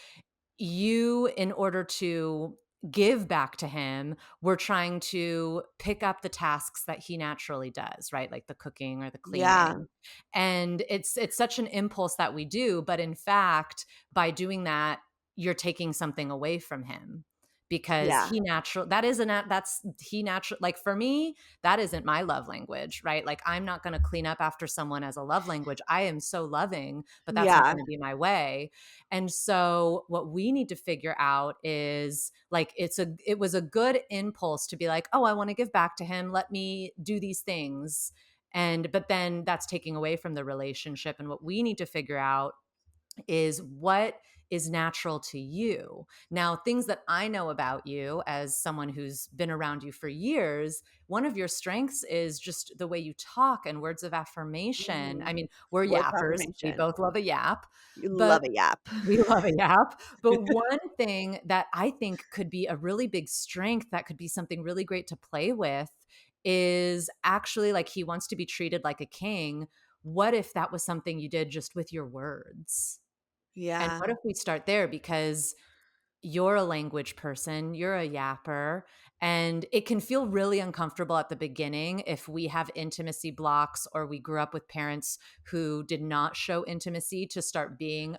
you, in order to give back to him, we're trying to pick up the tasks that he naturally does, right? Like the cooking or the Yeah. cleaning. And it's such an impulse that we do, but in fact, by doing that, you're taking something away from him because Yeah. he natural that isn't a- that's he natural like for me, that isn't my love language, right? Like I'm not going to clean up after someone as a love language. I am so loving, but that's not Yeah. going to be my way. And so what we need to figure out is like it was a good impulse to be like, "Oh, I want to give back to him. Let me do these things." And but then that's taking away from the relationship, and what we need to figure out is what is natural to you. Now, things that I know about you as someone who's been around you for years, one of your strengths is just the way you talk and words of affirmation. I Mhm. mean, we're Words of yappers. We affirmation. both love a yap, You but love a yap. we love a yap. But one thing that I think could be a really big strength that could be something really great to play with is actually like he wants to be treated like a king. What if that was something you did just with your words? And Yeah. what if we start there? Because you're a language person, you're a yapper, and it can feel really uncomfortable at the beginning if we have intimacy blocks or we grew up with parents who did not show intimacy to start being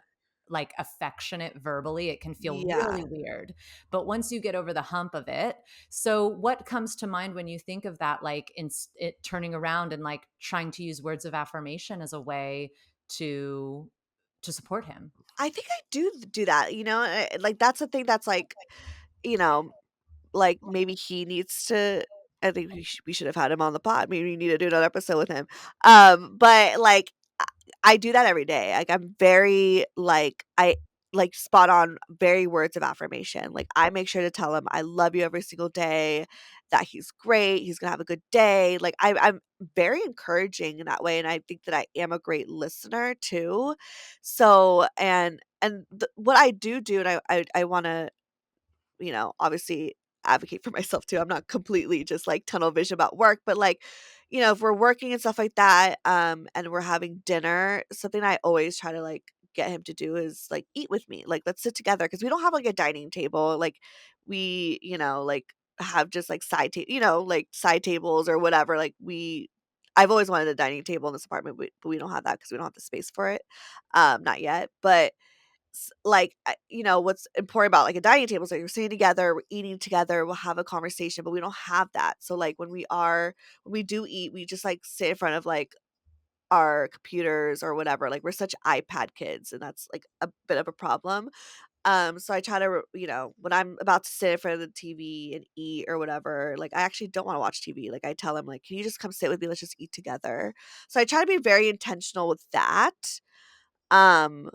like affectionate verbally. It can feel Yeah. really weird. But once you get over the hump of it, so what comes to mind when you think of that, like it turning around and like trying to use words of affirmation as a way to to support him? I think I do that, like, that's the thing that's, like, you know, like, maybe he needs to I think we should have had him on the pod. Maybe we need to do another episode with him. But, like, I do that every day. Like, I'm very, like spot on, very words of affirmation. Like, I make sure to tell him, "I love you," every single day, that he's great, he's gonna have a good day. Like, I'm very encouraging in that way, and I think that I am a great listener too. So and what I do, and I wanna obviously advocate for myself too. I'm not completely just like tunnel vision about work, but like, if we're working and stuff like that, and we're having dinner, something I always try to like get him to do is like eat with me. Like, let's sit together because we don't have like a dining table. Like, we, like have just like like side tables or whatever. I've always wanted a dining table in this apartment, but we don't have that because we don't have the space for it. Not yet, but what's important about, like, a dining table is that you're sitting together, we're eating together, we'll have a conversation, but we don't have that. So, like, when we do eat, we just, like, sit in front of, like, our computers or whatever. Like, we're such iPad kids, and that's, like, a bit of a problem. So I try to, when I'm about to sit in front of the TV and eat or whatever, like, I actually don't wanna watch TV. Like, I tell him, like, "Can you just come sit with me? Let's just eat together." So I try to be very intentional with that. Um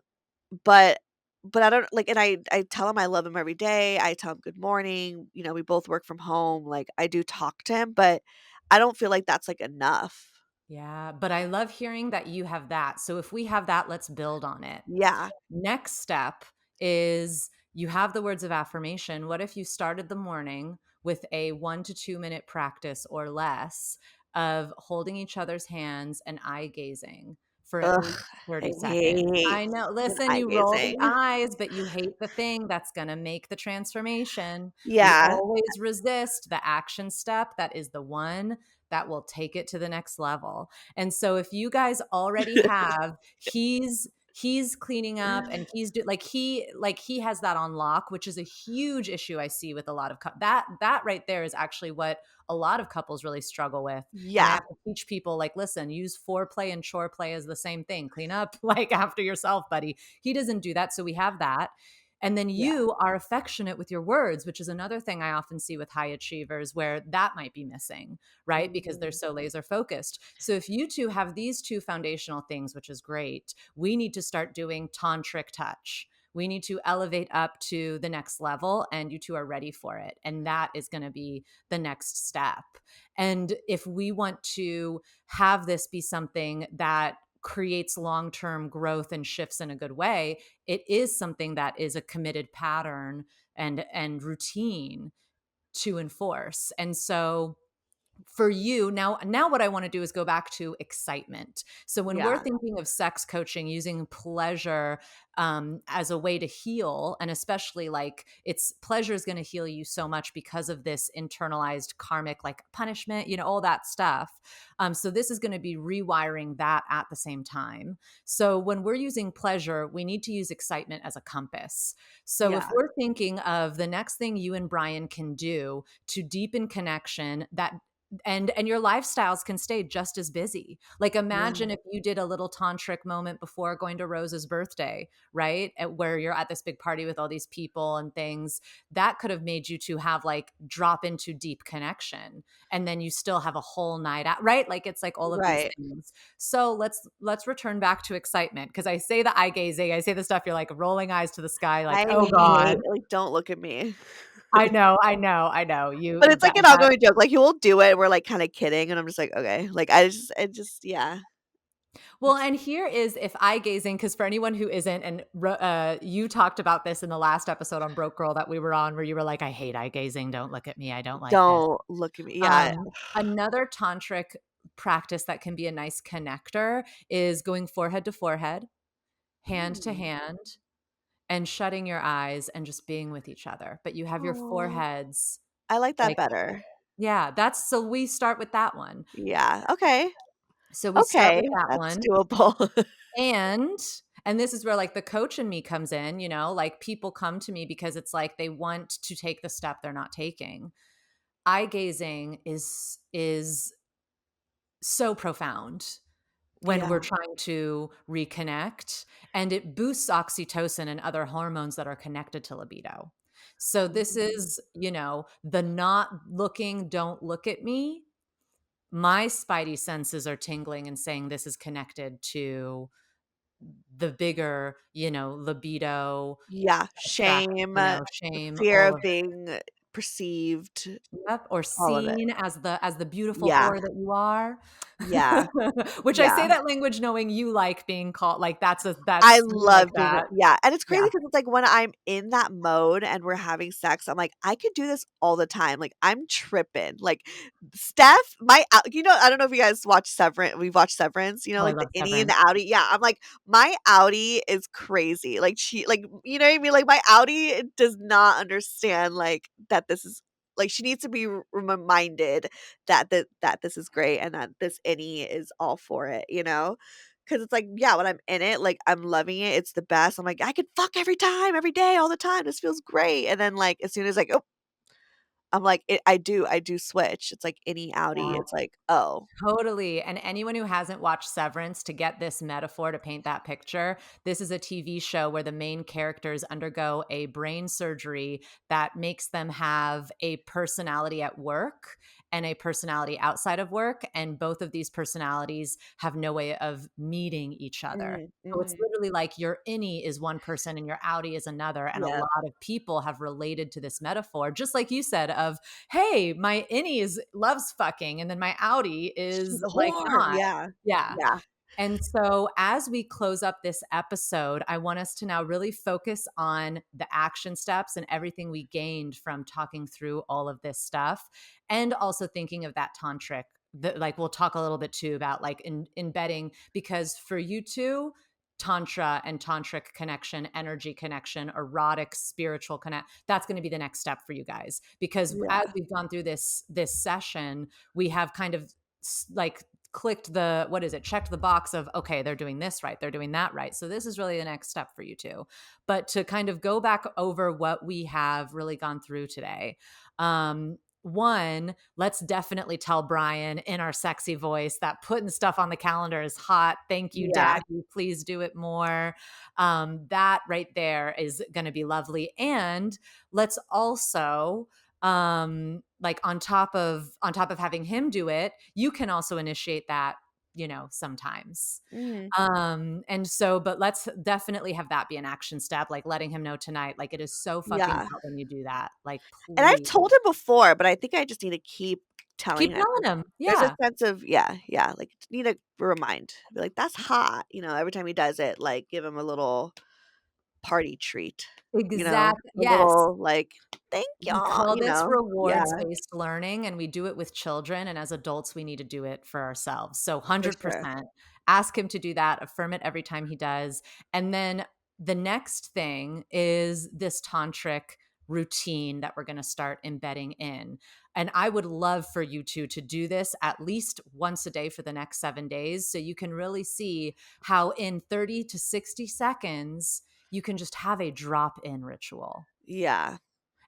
but I don't like, and I tell him I love him every day, I tell him good morning, we both work from home, like, I do talk to him, but I don't feel like that's, like, enough. Yeah, but I love hearing that you have that. So if we have that, let's build on it. Yeah. Next step is you have the words of affirmation. What if you started the morning with a 1 to 2 minute practice or less of holding each other's hands and eye gazing for at Ugh, least I 30 seconds? hate I know. fucking Listen, eye you roll the gazing. eyes, but you hate the thing that's going to make the transformation. We Yeah. always resist the action step that is the one that will take it to the next level. And so if you guys already have he's cleaning up and he has that on lock, which is a huge issue I see with a lot of that right there is actually what a lot of couples really struggle with. And I Yeah, have to teach people like, listen, use foreplay and chore play as the same thing. Clean up like after yourself, buddy. He doesn't do that, so we have that. And then yeah. you are affectionate with your words, which is another thing I often see with high achievers where that might be missing, right? Because they're Mhm. so laser focused. So if you two have these two foundational things, which is great, we need to start doing tantric touch. We need to elevate up to the next level, and you two are ready for it. And that is going to be the next step. And if we want to have this be something that creates long term growth and shifts in a good way, it is something that is a committed pattern and routine to enforce. And so for you now what I want to do is go back to excitement. So when we're Yeah. thinking of sex coaching, using pleasure as a way to heal, and especially like it's pleasure is going to heal you so much because of this internalized karmic like punishment, all that stuff. So this is going to be rewiring that at the same time. So when we're using pleasure, we need to use excitement as a compass. So if Yeah. we're thinking of the next thing you and Brian can do to deepen connection, that and your lifestyles can stay just as busy. Like Yeah. imagine if you did a little tantric moment before going to Rose's birthday, right? Where you're at this big party with all these people and things. That could have made you to have like drop into deep connection, and then you still have a whole night out, right? Like it's like all of these Right. things. So let's return back to excitement, because I say the eye gazing, I say the stuff, you're like rolling eyes to the sky like, I "Oh hate god." like, don't look at me. I know, I know, I know. But You it's like an that ongoing joke, like, he will do it, we're, like, kinda kidding, and I'm just like, "Okay." Like, I just yeah. Well, and here is if eye gazing, because for anyone who isn't, and you talked about this in the last episode on Broke Girl that we were on, where you were like, "I hate eye gazing. Don't look at me. I don't like this." Don't look at me. Yeah. Another tantric practice that can be a nice connector is going forehead to forehead, hand to Mm. hand, and shutting your eyes and just being with each other. But you have your Aw. foreheads I like that like, better. yeah, that's so we start with that one. Yeah, okay. So we start Okay, with that that's one. doable. And and this is where like the coach in me comes in, like people come to me because it's like they want to take the step they're not taking. Eye gazing is so profound when we're Yeah. trying to reconnect, and it boosts oxytocin and other hormones that are connected to libido. So this Mhm. is, the not looking, don't look at me. My spidey senses are tingling and saying this is connected to the bigger, libido, Yeah, attract, shame, the shame, fear all of of being perceived, yep, or all of it. seen as the beautiful Yeah, whore that you are. yeah, Which I yeah. say that language knowing you like being called like I that's you like love doing that. it. Yeah, and it's crazy Yeah, because it's like when I'm in that mode and we're having sex, I'm like, I could do this all the time. Like, I'm tripping. Like, Steph, I don't know if you guys watch Severance. We've watched Severance, oh, I like the love innie and the Severance. outie. Yeah, I'm like, my outie is crazy. Like, you know what I mean? Like, my outie does not understand that this is like she needs to be reminded that this is great and that this innie is all for it. 'Cause it's like, yeah, when I'm in it, like, I'm loving it, it's the best, I'm like, "I could fuck every time, every day, all the time, this feels great," and then, like, as soon as, like, oh, I'm like, I do switch, it's like any outie, Yeah. it's like, "Oh." Totally. And anyone who hasn't watched Severance, to get this metaphor to paint that picture, this is a TV show where the main characters undergo a brain surgery that makes them have a personality at work and a personality outside of work. And both of these personalities have no way of meeting each other. Mm, So it's mhm. literally like your innie is one person and your outie is another. And a Yeah. lot of people have related to this metaphor, just like you said, of hey, my innie loves fucking, and then my outie She's is a like whore, not. yeah. Yeah. Yeah. And so as we close up this episode, I want us to now really focus on the action steps and everything we gained from talking through all of this stuff, and also thinking of that tantric. Like we'll talk a little bit too about like embedding, because for you two, tantra and tantric connection, energy connection, erotic spiritual connect, that's going to be the next step for you guys, because as Yeah. we've gone through this session, we have kind of like clicked the what is it checked the box of okay, they're doing this right, they're doing that right, so this is really the next step for you two. But to kind of go back over what we have really gone through today, one, let's definitely tell Brian in our sexy voice that putting stuff on the calendar is hot. Thank you, Yeah. daddy, please do it more. That right there is going to be lovely. And let's also like on top of having him do it, you can also initiate that, sometimes. Mhm. And so, but let's definitely have that be an action step, like letting him know tonight, like it is so fucking Yeah. hot when you do that, like And I've please told him before, but I think I just need to keep telling keep him. telling him. There's a Yeah. sense of yeah, yeah, like, need to remind. Be like, "That's hot," every time he does it, like, give him a little party treat, a Yes. little, like, "Thank We y'all," call this Yeah, rewards-based learning, and we do it with children, and as adults, we need to do it for ourselves. So for sure. 100%, ask him to do that, affirm it every time he does, and then the next thing is this tantric routine that we're gonna start embedding in, and I would love for you 2 to do this at least once a day for the next 7 days, so you can really see how in 30 to 60 seconds, you can just have a drop-in ritual. Yeah.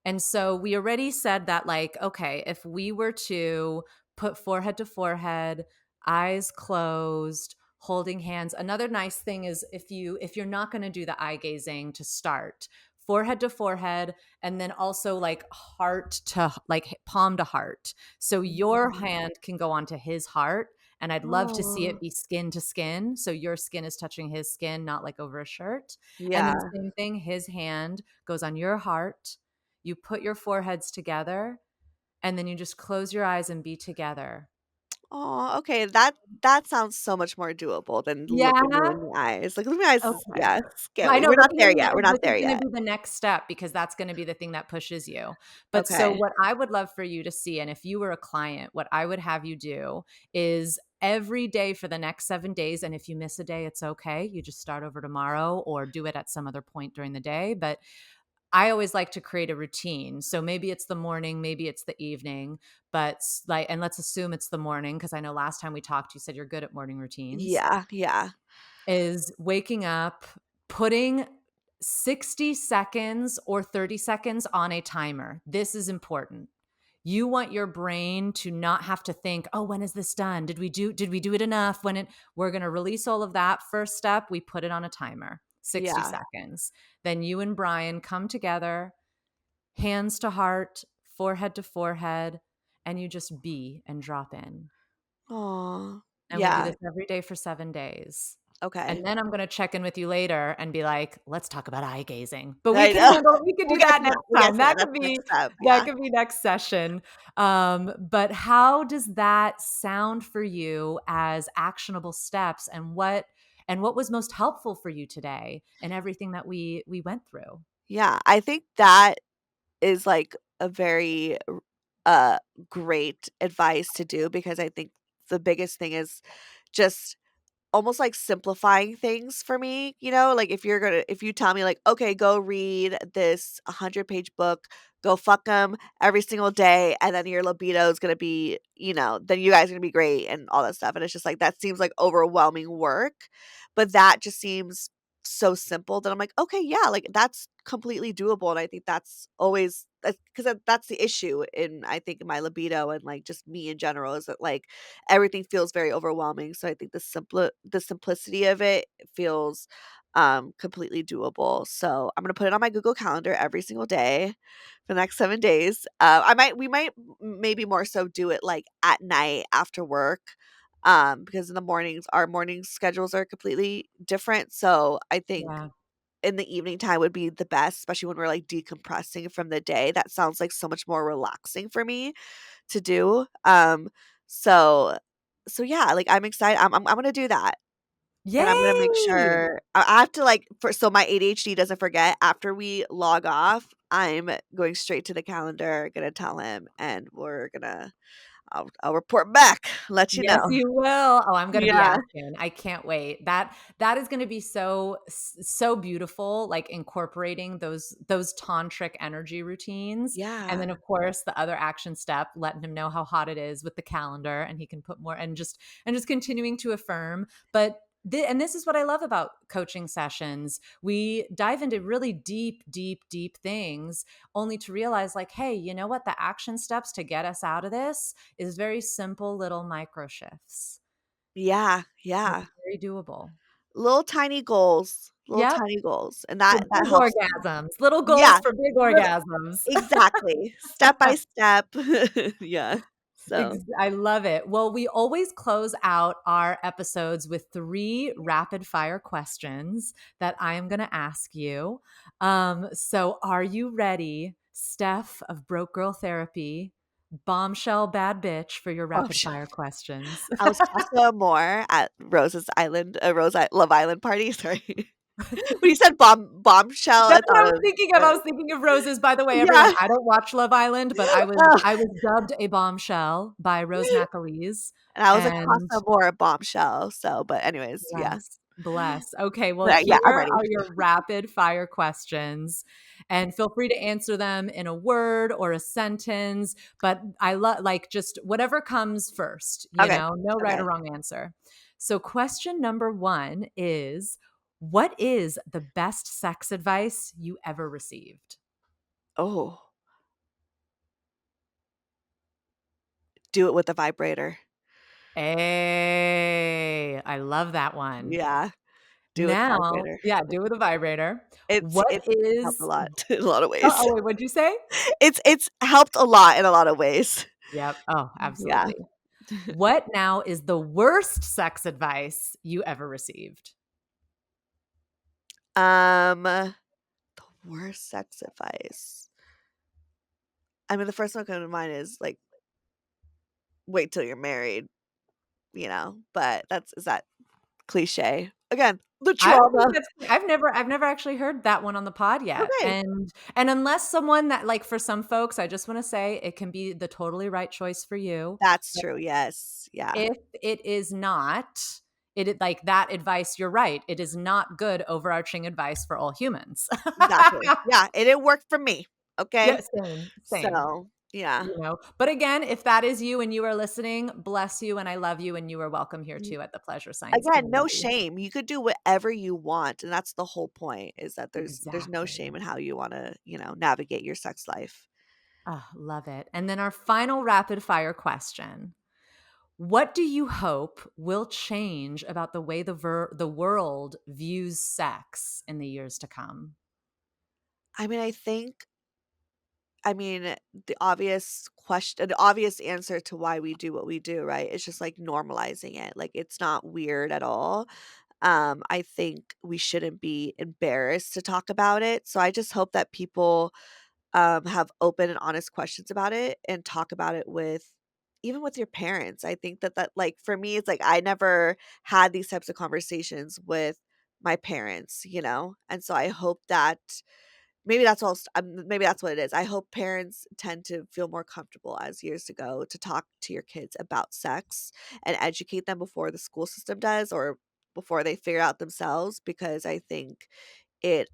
And so we already said that, like, okay, if we were to put forehead to forehead, eyes closed, holding hands. Another nice thing is if you're not going to do the eye gazing to start, forehead to forehead, and then also like heart to like palm to heart. So your Mhm. hand can go onto his heart. And I'd love to see it Oh, be skin to skin. So your skin is touching his skin, not like over a shirt. And then yeah. same thing, his hand goes on your heart, you put your foreheads together, and then you just close your eyes and be together. Oh, okay, that sounds so much more doable than looking me Yeah? in the eyes. Like, look me in the eyes is Okay. yeah, I scary. know We're not looking there in the yet, we're eyes, not this is there gonna yet. be the next step because that's gonna be the thing that pushes you. But so Okay. what I would love for you to see, and if you were a client, what I would have you do is every day for the next 7 days, and if you miss a day, it's okay. You just start over tomorrow or do it at some other point during the day, but I always like to create a routine. So maybe it's the morning, maybe it's the evening, but like, and let's assume it's the morning because I know last time we talked, you said you're good at morning routines, Yeah, yeah. is waking up, putting 60 seconds or 30 seconds on a timer. This is important. You want your brain to not have to think, "Oh, when is this done? Did we do it enough? We're going to release all of that. First step, we put it on a timer. 60 Yeah. seconds. Then you and Brian come together, hands to heart, forehead to forehead, and you just be and drop in. Aw. And we do Yeah, this every day for 7 days. okay. And then I'm gonna check in with you later and be like, "Let's talk about eye gazing." But I know. we can do We'll get that to that, next we'll get time. to that, that's the next step, That yeah. could be next session. But how does that sound for you as actionable steps, and what was most helpful for you today and everything that we went through? Yeah, I think that is, like, a very uh, great advice to do because I think the biggest thing is just almost like simplifying things for me, like if you tell me like, "Okay, go read this 100-page book, go fuck them every single day, and then your libido is gonna be, then you guys are gonna be great," and all that stuff, and it's just like, that seems like overwhelming work, but that just seems so simple that I'm like, "Okay, yeah, like, that's completely doable," and I think that's always that's the issue in I think in my libido and, like, just me in general is that, like, everything feels very overwhelming, so I think the simplicity of it feels, completely doable, so I'm gonna put it on my Google Calendar every single day for the next 7 days. We might maybe more so do it, like, at night after work, because in the mornings our morning schedules are completely different, so I think Yeah. in the evening time would be the best, especially when we're, like, decompressing from the day. That sounds like so much more relaxing for me to do. So so yeah, like, I'm excited. I'm gonna do that, and I'm gonna make Yay! sure I have to, like, for so my ADHD doesn't forget, after we log off, I'm going straight to the calendar, gonna tell him, and I'll report back, let you Yes, know. you will. Oh, I'm gonna be Yeah. asking. I can't wait. That is gonna be so beautiful, like incorporating those tantric energy routines. And Yeah. then of course the other action step, letting him know how hot it is with the calendar and he can put more and just continuing to affirm. But and this is what I love about coaching sessions. We dive into really deep, deep, deep things only to realize, like, hey, you know what? The action steps to get us out of this is very simple little micro shifts. Yeah, And yeah. it's very doable. Little Yep, tiny goals, and for that big helps me. orgasms, little goals Yeah, for big little orgasms. exactly, step by step. Yeah, so I love it. Well, we always close out our episodes with 3 rapid fire questions that I am gonna ask you. So are you ready, Steph of Broke Girl Therapy, bombshell bad bitch, for your oh, rapid sh fire questions? I was Tasha Moore at Rose's Island Rose I Love Island party, sorry. When you said bombshell, I That's what I thought was of, thinking of. I was thinking of roses. By the way, everyone, yeah. I don't watch Love Island, but I was Ugh, I was dubbed a bombshell by Rose McAleese, and I was a cross and more a bombshell, so but anyways, yeah. bless, bless. Okay, well, But, yeah, here I'm ready. are your rapid fire questions, and feel free to answer them in a word or a sentence, but I love like just whatever comes first, Okay, no right or okay. wrong answer. So question number 1 is, what is the best sex advice you ever received? Oh, do it with a vibrator. Hey, I love that one. Yeah, do it with a Now vibrator. yeah, do with a vibrator. It's What helped a is lot in a lot of oh, ways. oh, wait, what'd you say? It's helped a lot in a lot of ways. Yep. Oh, Yeah. absolutely. What now is the worst sex advice you ever received? The worst sex advice. I mean, the first one coming to mind is, like, wait till you're married, but is that cliche? Again, the I don't think trauma. that's I've never actually heard that one on the pod yet, Okay. and unless someone that like, for some folks, I just wanna say it can be the totally right choice for you, That's but true, yes. Yeah, if it is not, like, that advice, you're right, it is not good overarching advice for all humans. exactly. Yeah, it didn't work for me, Yeah, okay? same, same. So, yeah. But again, if that is you and you are listening, bless you and I love you and you are welcome here Mm, too at the Pleasure Science again, no community. shame. You could do whatever you want, and that's the whole point is that there's no shame Exactly. in how you wanna, navigate your sex life. Oh, love it. And then our final rapid fire question. What do you hope will change about the way the world views sex in the years to come? I mean, the obvious answer to why we do what we do, right? It's just, like, normalizing it, like, it's not weird at all. I think we shouldn't be embarrassed to talk about it, so I just hope that people, have open and honest questions about it and talk about it even with your parents. I think that like, for me, it's like I never had these types of conversations with my parents, and so I hope that maybe that's what it is. I hope parents tend to feel more comfortable as years to go to talk to your kids about sex and educate them before the school system does or before they figure out themselves because I think it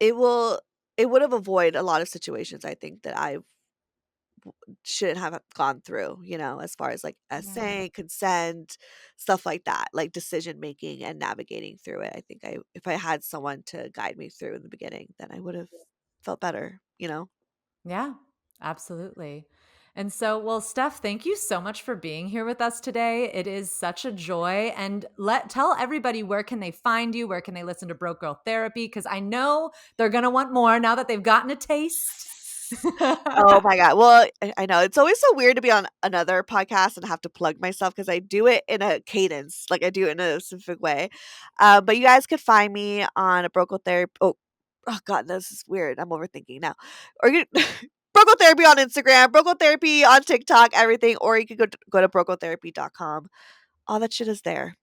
it will it would have avoided a lot of situations I think that I shouldn't have gone through, as far as like Yeah. essay, consent, stuff like that, like decision making and navigating through it. I think if I had someone to guide me through in the beginning, then I would have felt better. Yeah, absolutely. And so, well, Steph, thank you so much for being here with us today. It is such a joy. And tell everybody, where can they find you? Where can they listen to Broke Girl Therapy? Because I know they're going to want more now that they've gotten a taste. Oh my god. Well, I know it's always so weird to be on another podcast and have to plug myself because I do it in a cadence, like I do it in a specific way. But you guys could find me on a Brocal Therapy. Oh god, this is weird. I'm overthinking now. Or you Brocal Therapy on Instagram, Brocal Therapy on TikTok, everything. Or you could go to brocaltherapy.com. All that shit is there.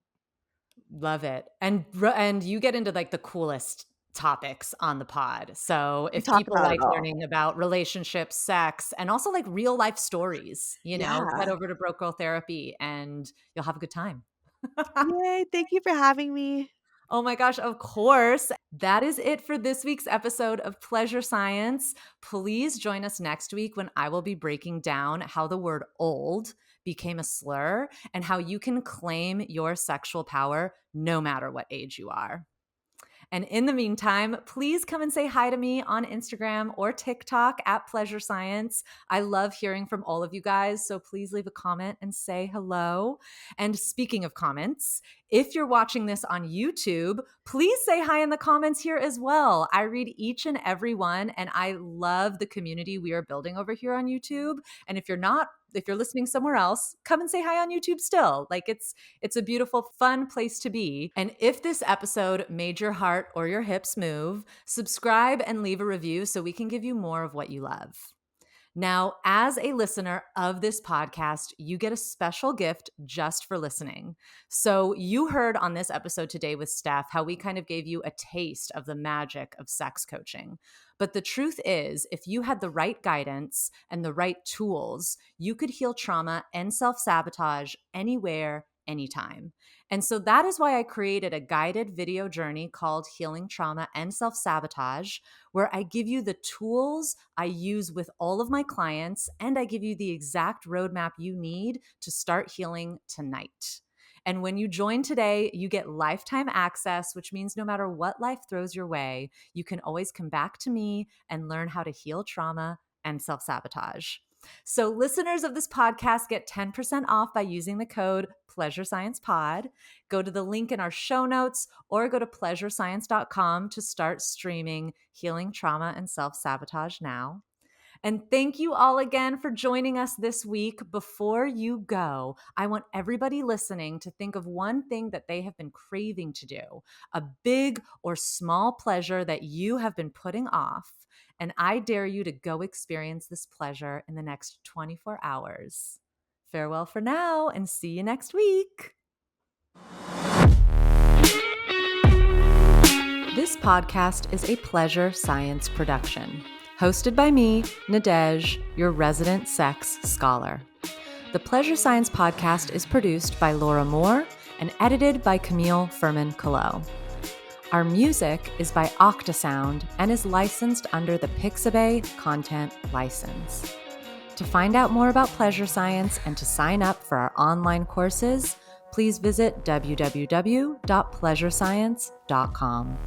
Love it. And you get into like the coolest topics on the pod. So We if talk people about it like all. learning about relationships, sex, and also like real life stories, head Yeah. over to Broke Girl Therapy and you'll have a good time. Yay. Thank you for having me. Oh my gosh, of course. That is it for this week's episode of Pleasure Science. Please join us next week when I will be breaking down how the word old became a slur and how you can claim your sexual power no matter what age you are. And in the meantime, please come and say hi to me on Instagram or TikTok at Pleasure Science. I love hearing from all of you guys. So please leave a comment and say hello. And speaking of comments, if you're watching this on YouTube, please say hi in the comments here as well. I read each and every one, and I love the community we are building over here on YouTube. And if you're listening somewhere else, come and say hi on YouTube still. Like it's a beautiful, fun place to be. And if this episode made your heart or your hips move, subscribe and leave a review so we can give you more of what you love. Now, as a listener of this podcast, you get a special gift just for listening. So, you heard on this episode today with Steph how we kind of gave you a taste of the magic of sex coaching. But the truth is, if you had the right guidance and the right tools, you could heal trauma and self sabotage anywhere, anytime. And so that is why I created a guided video journey called Healing Trauma and Self Sabotage, where I give you the tools I use with all of my clients, and I give you the exact roadmap you need to start healing tonight. And when you join today, you get lifetime access, which means no matter what life throws your way, you can always come back to me and learn how to heal trauma and self sabotage. So, listeners of this podcast get 10% off by using the code PleasureSciencePod. Go to the link in our show notes or go to pleasurescience.com to start streaming Healing Trauma and Self Sabotage now. And thank you all again for joining us this week. Before you go, I want everybody listening to think of one thing that they have been craving to do, a big or small pleasure that you have been putting off. And I dare you to go experience this pleasure in the next 24 hours. Farewell for now and see you next week. This podcast is a Pleasure Science production, hosted by me, Nadège, your resident sex scholar. The Pleasure Science podcast is produced by Laura Moore and edited by Camille Furman-Collot. Our music is by Octasound and is licensed under the Pixabay Content License. To find out more about pleasure science and to sign up for our online courses, please visit www.pleasurescience.com.